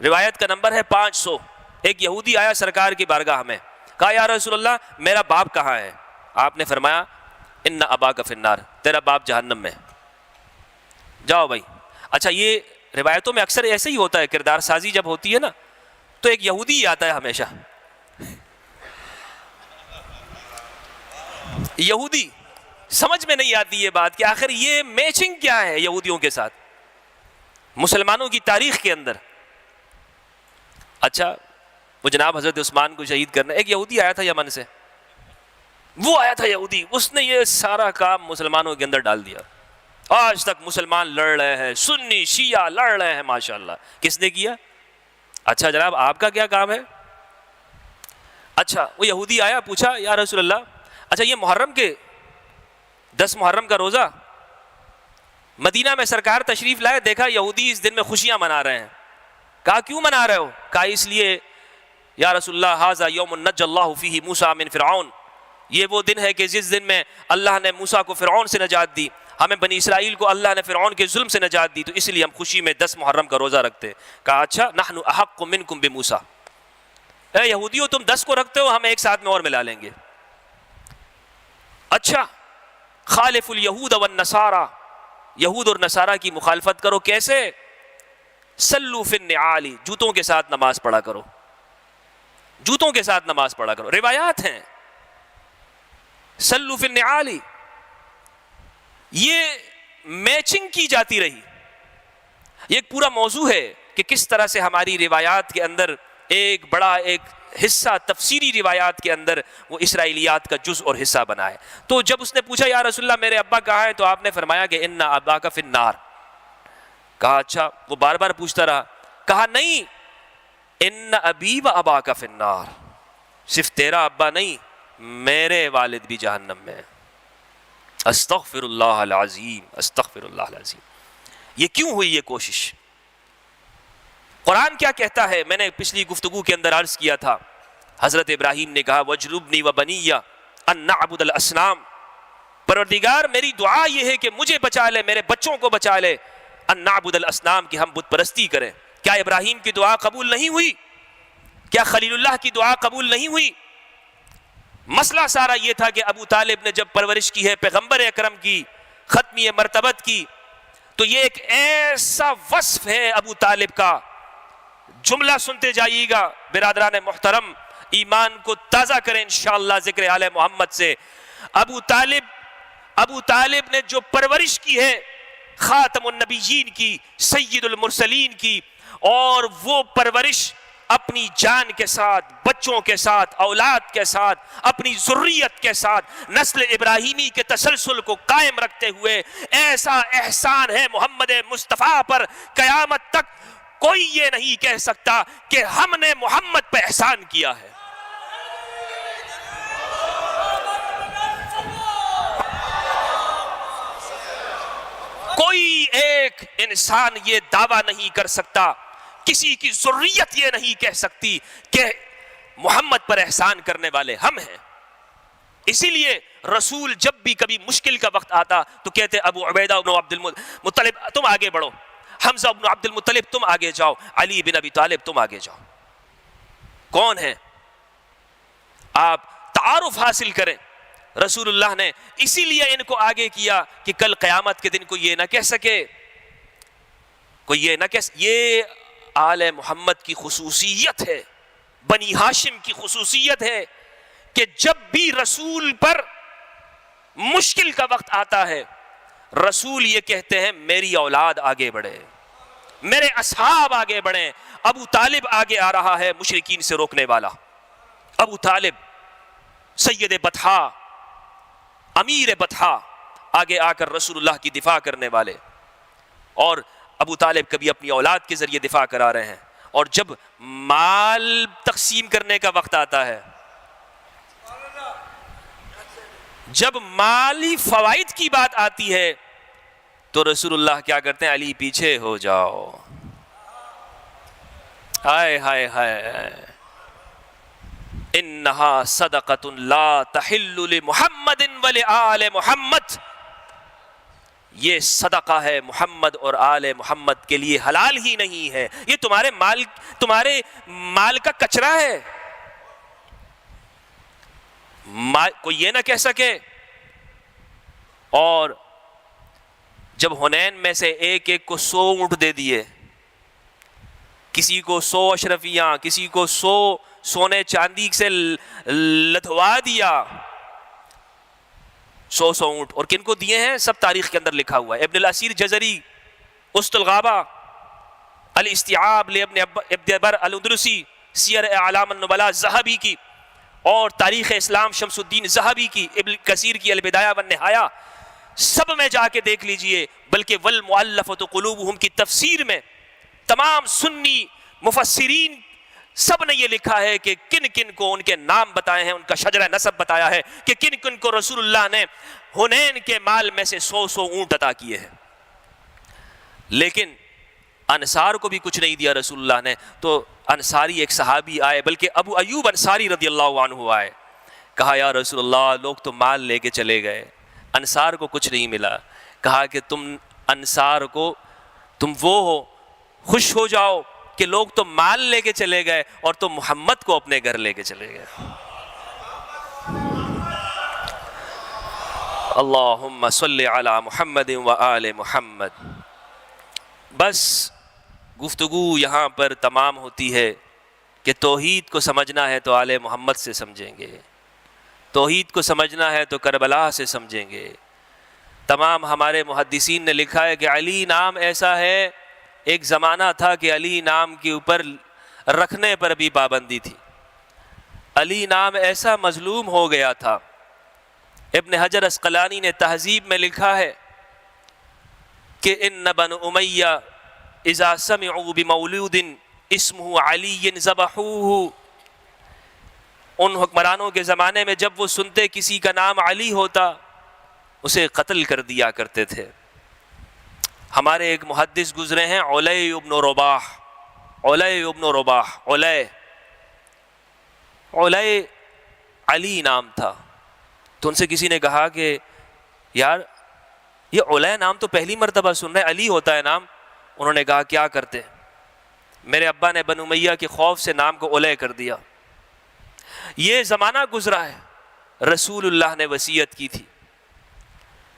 روایت کا نمبر ہے 500۔ ایک یہودی آیا سرکار کی بارگاہ میں، کہا یا رسول اللہ میرا باپ کہاں ہے؟ آپ نے فرمایا ان اباک فی النار، تیرا باپ جہنم میں، جاؤ بھائی۔ اچھا یہ روایتوں میں اکثر ایسے ہی ہوتا ہے، کردار سازی جب ہوتی ہے نا تو ایک یہودی ہی آتا ہے ہمیشہ، یہودی۔ سمجھ میں نہیں آتی یہ بات کہ آخر یہ میچنگ کیا ہے یہودیوں کے ساتھ مسلمانوں کی تاریخ کے اندر۔ اچھا وہ جناب حضرت عثمان کو شہید کرنا، ایک یہودی آیا تھا یمن سے، وہ آیا تھا یہودی، اس نے یہ سارا کام مسلمانوں کے اندر ڈال دیا۔ آج تک مسلمان لڑ رہے ہیں، سنی شیعہ لڑ رہے ہیں، ماشاءاللہ۔ کس نے کیا؟ اچھا جناب آپ کا کیا کام ہے؟ اچھا وہ یہودی آیا، پوچھا یا رسول اللہ اچھا یہ محرم کے 10 محرم کا روزہ، مدینہ میں سرکار تشریف لائے، دیکھا یہودی اس دن میں خوشیاں منا رہے ہیں۔ کہا کیوں منا رہے ہو؟ کہا اس لیے یا رسول اللہ ھذا یوم نجی اللہ فیہ موسیٰ من فرعون، یہ وہ دن ہے کہ جس دن میں اللہ نے موسیٰ کو فرعون سے نجات دی، ہمیں بنی اسرائیل کو اللہ نے فرعون کے ظلم سے نجات دی، تو اس لیے ہم خوشی میں 10 محرم کا روزہ رکھتے۔ کہا اچھا نحن احق منکم بموسیٰ، اے یہودیوں تم 10 کو رکھتے ہو، ہم ایک ساتھ میں اور ملا لیں گے۔ اچھا خالف الیہود والنصارى، یہود اور نصارہ کی مخالفت کرو، کیسے؟ صلوا فی النعال، جوتوں کے ساتھ نماز پڑھا کرو، جوتوں کے ساتھ نماز پڑھا کرو۔ روایات ہیں صلوا فی النعال، یہ میچنگ کی جاتی رہی۔ یہ ایک پورا موضوع ہے کہ کس طرح سے ہماری روایات کے اندر ایک بڑا ایک حصہ تفسیری روایات کے اندر وہ اسرائیلیات کا جز اور حصہ بنا ہے۔ تو جب اس نے پوچھا یا رسول اللہ میرے ابا کہاں ہے، تو آپ نے فرمایا کہ ان اباک فی النار۔ کہا اچھا، وہ بار بار پوچھتا رہا، کہا نہیں ان ابی و اباک فی النار، صرف تیرا ابا نہیں میرے والد بھی جہنم میں۔ استغفر اللہ العظیم، استغفر اللہ العظیم۔ یہ کیوں ہوئی یہ کوشش؟ قرآن کیا کہتا ہے؟ میں نے پچھلی گفتگو کے اندر عرض کیا تھا حضرت ابراہیم نے کہا وجنبنی وبنی ان نعبد الاصنام، پروردگار میری دعا یہ ہے کہ مجھے بچا لے، میرے بچوں کو بچا لے، ان نعبد الاصنام، کہ ہم بت پرستی کریں۔ کیا ابراہیم کی دعا قبول نہیں ہوئی؟ کیا خلیل اللہ کی دعا قبول نہیں ہوئی؟ مسئلہ سارا یہ تھا کہ ابو طالب نے جب پرورش کی ہے پیغمبر اکرم کی، ختمی مرتبت کی، تو یہ ایک ایسا وصف ہے ابو طالب کا، جملہ سنتے جائیے گا برادران محترم، ایمان کو تازہ کریں انشاءاللہ ذکر آل محمد سے۔ ابو طالب نے جو پرورش کی ہے خاتم النبیین کی، سید المرسلین کی، اور وہ پرورش اپنی جان کے ساتھ، بچوں کے ساتھ، اولاد کے ساتھ، اپنی ذریت کے ساتھ نسل ابراہیمی کے تسلسل کو قائم رکھتے ہوئے، ایسا احسان ہے محمد مصطفیٰ پر، قیامت تک کوئی یہ نہیں کہہ سکتا کہ ہم نے محمد پہ احسان کیا ہے۔ کوئی ایک انسان یہ دعویٰ نہیں کر سکتا، کسی کی ذریت یہ نہیں کہہ سکتی کہ محمد پر احسان کرنے والے ہم ہیں۔ اسی لیے رسول جب بھی کبھی مشکل کا وقت آتا تو کہتے ابو عبیدہ بن عبد المطلب تم آگے بڑھو، حمزہ بن عبد المطلب تم آگے جاؤ، علی بن ابی طالب تم آگے جاؤ۔ کون ہیں آپ؟ تعارف حاصل کریں۔ رسول اللہ نے اسی لیے ان کو آگے کیا کہ کل قیامت کے دن کو یہ نہ کہہ سکے، کوئی یہ نہ کہہ سکے، یہ آل محمد کی خصوصیت ہے، بنی ہاشم کی خصوصیت ہے کہ جب بھی رسول پر مشکل کا وقت آتا ہے رسول یہ کہتے ہیں میری اولاد آگے بڑھے، میرے اصحاب آگے بڑھیں۔ ابو طالب آگے آ رہا ہے مشرکین سے روکنے والا، ابو طالب سید بطحا، امیر بطحا، آگے آ کر رسول اللہ کی دفاع کرنے والے، اور ابو طالب کبھی اپنی اولاد کے ذریعے دفاع کرا رہے ہیں، اور جب مال تقسیم کرنے کا وقت آتا ہے، جب مالی فوائد کی بات آتی ہے تو رسول اللہ کیا کرتے ہیں؟ علی پیچھے ہو جاؤ۔ ہائے ہائے ہائے، انہا صدقۃ لا تحل لمحمد ولآل محمد، یہ صدقہ ہے محمد اور آل محمد کے لیے حلال ہی نہیں ہے، یہ تمہارے مال کا کچرا ہے۔ کوئی یہ نہ کہہ سکے۔ اور جب حنین میں سے ایک ایک کو 100 اونٹ دے دیے، کسی کو 100 اشرفیاں، کسی کو 100 سونے چاندی سے لدھوا دیا، 100 اونٹ، اور کن کو دیے ہیں سب تاریخ کے اندر لکھا ہوا ہے۔ ابن الاسیر جزری، اسط الغابہ، الاستیعاب لابن بر الاندلسی، سیر اعلام النبلاء ذہبی کی، اور تاریخ اسلام شمس الدین ذہبی کی، ابن کثیر کی البدایہ والنہایہ، سب میں جا کے دیکھ لیجئے، بلکہ والمؤلفۃ قلوبہم کی تفسیر میں تمام سنی مفسرین سب نے یہ لکھا ہے کہ کن کن کو ان کے نام بتائے ہیں، ان کا شجرہ نسب بتایا ہے کہ کن کن کو رسول اللہ نے حنین کے مال میں سے 100 اونٹ عطا کیے ہیں۔ لیکن انصار کو بھی کچھ نہیں دیا رسول اللہ نے، تو انصاری ایک صحابی آئے، بلکہ ابو ایوب انصاری رضی اللہ عنہ آئے، کہا یا رسول اللہ لوگ تو مال لے کے چلے گئے، انصار کو کچھ نہیں ملا۔ کہا کہ تم انصار کو، تم وہ ہو، خوش ہو جاؤ کہ لوگ تو مال لے کے چلے گئے اور تم محمد کو اپنے گھر لے کے چلے گئے۔ اللہم صلی علی محمد و آل محمد۔ بس گفتگو یہاں پر تمام ہوتی ہے کہ توحید کو سمجھنا ہے تو آل محمد سے سمجھیں گے، توحید کو سمجھنا ہے تو کربلا سے سمجھیں گے۔ تمام ہمارے محدثین نے لکھا ہے کہ علی نام ایسا ہے، ایک زمانہ تھا کہ علی نام کے اوپر رکھنے پر بھی پابندی تھی، علی نام ایسا مظلوم ہو گیا تھا۔ ابن حجر عسقلانی نے تہذیب میں لکھا ہے کہ ان بن امیہ اذا سمعوا بمولود اسمہ علی ذبحوہ، ان حکمرانوں کے زمانے میں جب وہ سنتے کسی کا نام علی ہوتا اسے قتل کر دیا کرتے تھے۔ ہمارے ایک محدث گزرے ہیں علی ابن رباح، علی ابن رباح، علی علی علی نام تھا. تو ان سے کسی نے کہا کہ یار یہ علی نام تو پہلی مرتبہ سن رہے, علی ہوتا ہے نام. انہوں نے کہا کیا کرتے, میرے ابا نے بنو امیہ کے خوف سے نام کو علی کر دیا. یہ زمانہ گزرا ہے, رسول اللہ نے وصیت کی تھی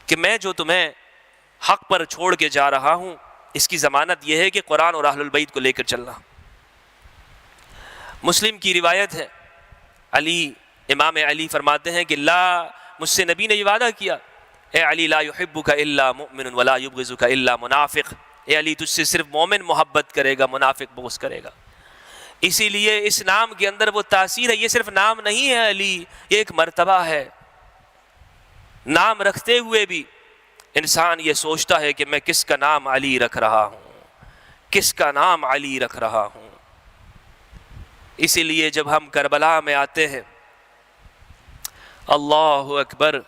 کہ میں جو تمہیں حق پر چھوڑ کے جا رہا ہوں اس کی ضمانت یہ ہے کہ قرآن اور اہل البیت کو لے کر چلنا. مسلم کی روایت ہے, امام علی فرماتے ہیں کہ مجھ سے نبی نے یہ وعدہ کیا, اے علی لا یحبک الا مؤمن ولا یبغضک الا منافق, اے علی تجھ سے صرف مومن محبت کرے گا, منافق بغض کرے گا. اسی لیے اس نام کے اندر وہ تاثیر ہے, یہ صرف نام نہیں ہے علی, یہ ایک مرتبہ ہے. نام رکھتے ہوئے بھی انسان یہ سوچتا ہے کہ میں کس کا نام علی رکھ رہا ہوں, کس کا نام علی رکھ رہا ہوں. اسی لیے جب ہم کربلا میں آتے ہیں, اللہ اکبر,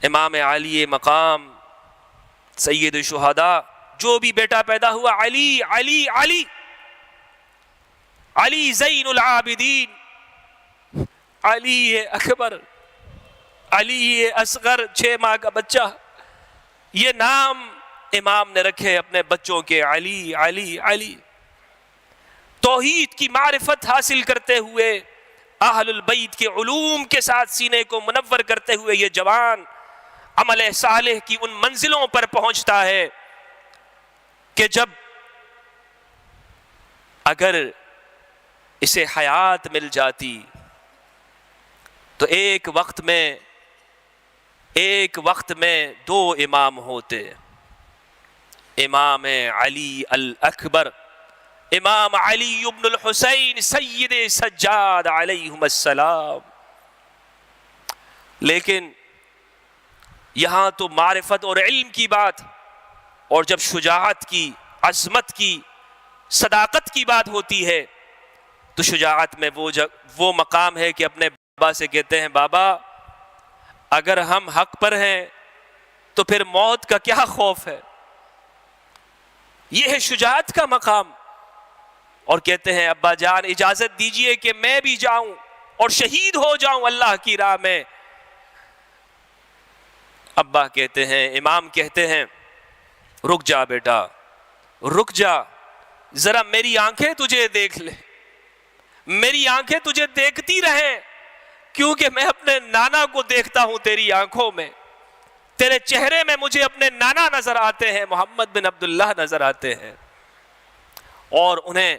امام علی مقام سید الشہداء, جو بھی بیٹا پیدا ہوا علی علی علی, علی زین العابدین, علی اکبر, علی اصغر, 6 ماہ کا بچہ. یہ نام امام نے رکھے اپنے بچوں کے, علی علی علی. توحید کی معرفت حاصل کرتے ہوئے, اہل البیت کے علوم کے ساتھ سینے کو منور کرتے ہوئے یہ جوان عمل صالح کی ان منزلوں پر پہنچتا ہے کہ جب اگر اسے حیات مل جاتی تو ایک وقت میں 2 امام ہوتے, امام علی الاکبر, امام علی ابن الحسین سید سجاد علیہم السلام. لیکن یہاں تو معرفت اور علم کی بات, اور جب شجاعت کی, عظمت کی, صداقت کی بات ہوتی ہے تو شجاعت میں وہ مقام ہے کہ اپنے بابا سے کہتے ہیں, بابا اگر ہم حق پر ہیں تو پھر موت کا کیا خوف ہے. یہ ہے شجاعت کا مقام. اور کہتے ہیں ابا جان اجازت دیجئے کہ میں بھی جاؤں اور شہید ہو جاؤں اللہ کی راہ میں. ابا کہتے ہیں, امام کہتے ہیں, رک جا بیٹا, رک جا, ذرا میری آنکھیں تجھے دیکھ لے, میری آنکھیں تجھے دیکھتی رہیں, کیونکہ میں اپنے نانا کو دیکھتا ہوں تیری آنکھوں میں, تیرے چہرے میں مجھے اپنے نانا نظر آتے ہیں, محمد بن عبداللہ نظر آتے ہیں. اور انہیں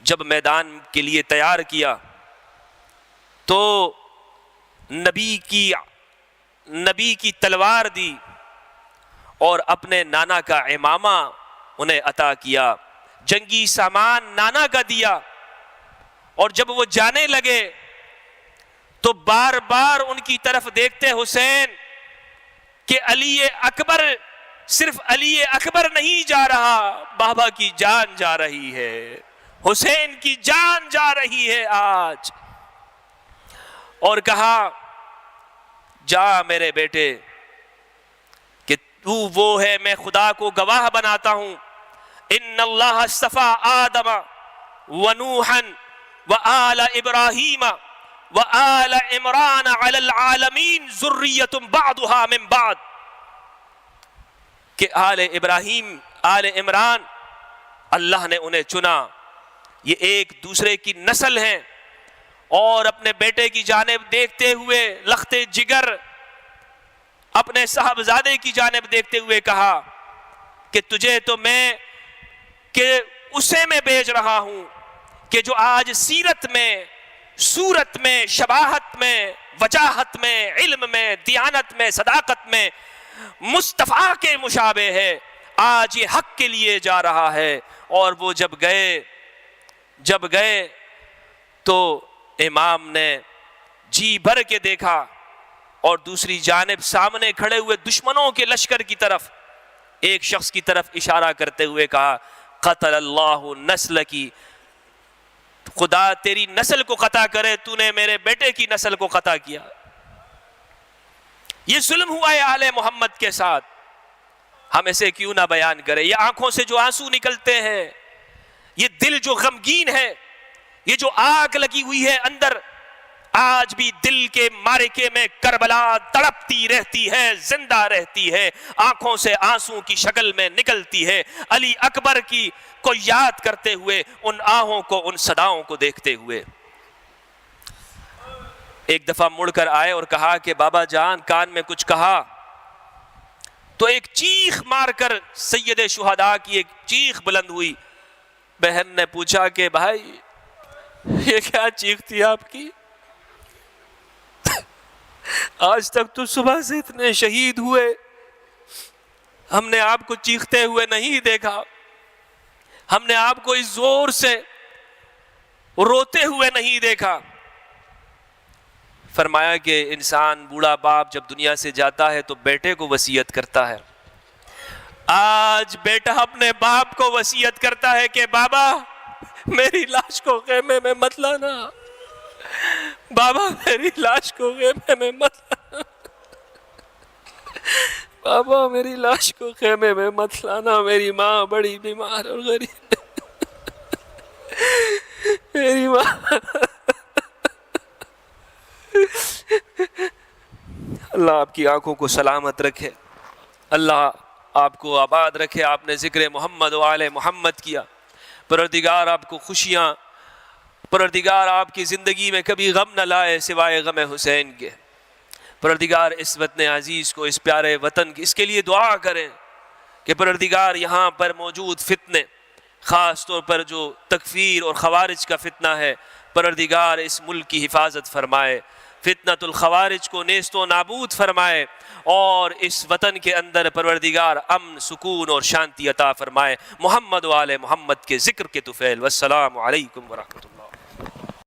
جب میدان کے لیے تیار کیا تو نبی کی تلوار دی اور اپنے نانا کا امامہ انہیں عطا کیا, جنگی سامان نانا کا دیا. اور جب وہ جانے لگے تو بار بار ان کی طرف دیکھتے حسین کہ علی اکبر, صرف علی اکبر نہیں جا رہا, بابا کی جان جا رہی ہے, حسین کی جان جا رہی ہے آج. اور کہا جا میرے بیٹے کہ تو وہ ہے, میں خدا کو گواہ بناتا ہوں, ان اللہ اصطفیٰ آدم ونوحا وآل ابراہیم وآل عمران علی العالمین ذریۃ بعضها من بعض, کہ آل ابراہیم, آل عمران, اللہ نے انہیں چنا, یہ ایک دوسرے کی نسل ہیں. اور اپنے بیٹے کی جانب دیکھتے ہوئے لخت جگر اپنے صاحبزادے کی جانب دیکھتے ہوئے کہا کہ تجھے تو میں کہ اسے میں بھیج رہا ہوں کہ جو آج سیرت میں, صورت میں, شباہت میں, وجاہت میں, علم میں, دیانت میں, صداقت میں مصطفیٰ کے مشابہ ہے, آج یہ حق کے لیے جا رہا ہے. اور وہ جب گئے تو امام نے جی بھر کے دیکھا اور دوسری جانب سامنے کھڑے ہوئے دشمنوں کے لشکر کی طرف ایک شخص کی طرف اشارہ کرتے ہوئے کہا, قتل اللہ نسل کی, خدا تیری نسل کو قطع کرے, تو نے میرے بیٹے کی نسل کو قطع کیا. یہ ظلم ہوا ہے آل محمد کے ساتھ, ہم اسے کیوں نہ بیان کریں. یہ آنکھوں سے جو آنسو نکلتے ہیں, یہ دل جو غمگین ہے, یہ جو آگ لگی ہوئی ہے اندر، آج بھی دل کے معرکے میں کربلا تڑپتی رہتی ہے، زندہ رہتی ہے، آنکھوں سے آنسوں کی شکل میں نکلتی ہے، علی اکبر کی کو یاد کرتے ہوئے، ان آہوں کو، ان صداؤں کو دیکھتے ہوئے۔ ایک دفعہ مڑ کر آئے اور کہا کہ بابا جان کان میں کچھ کہا، تو ایک چیخ مار کر سید شہداء کی ایک چیخ بلند ہوئی۔ بہن نے پوچھا کہ بھائی یہ کیا چیخ تھی آپ کی؟ آج تک تو صبح سے اتنے شہید ہوئے، ہم نے آپ کو چیختے ہوئے نہیں دیکھا، ہم نے آپ کو اس زور سے روتے ہوئے نہیں دیکھا۔ فرمایا کہ انسان، بوڑھا باپ جب دنیا سے جاتا ہے تو بیٹے کو وصیت کرتا ہے۔ آج بیٹا اپنے باپ کو وصیت کرتا ہے کہ بابا میری لاش کو خیمے میں مت لانا، بابا میری لاش کو خیمے میں مت لانا، بابا میری لاش کو خیمے میں مت لانا، میری ماں بڑی بیمار اور غریب، میری ماں۔ اللہ آپ کی آنکھوں کو سلامت رکھے، اللہ آپ کو آباد رکھے۔ آپ نے ذکر محمد و آل محمد کیا، پروردگار آپ کو خوشیاں، پروردگار آپ کی زندگی میں کبھی غم نہ لائے سوائے غم حسین کے۔ پروردگار اس وطن عزیز کو، اس پیارے وطن کی، اس کے لیے دعا کریں کہ پروردگار یہاں پر موجود فتنے، خاص طور پر جو تکفیر اور خوارج کا فتنہ ہے، پروردگار اس ملک کی حفاظت فرمائے، فتنۃ الخوارج کو نیست و نابود فرمائے، اور اس وطن کے اندر پروردگار امن، سکون اور شانتی عطا فرمائے۔ محمد و آل محمد کے ذکر کے طفیل۔ والسلام علیکم ورحمۃ اللہ۔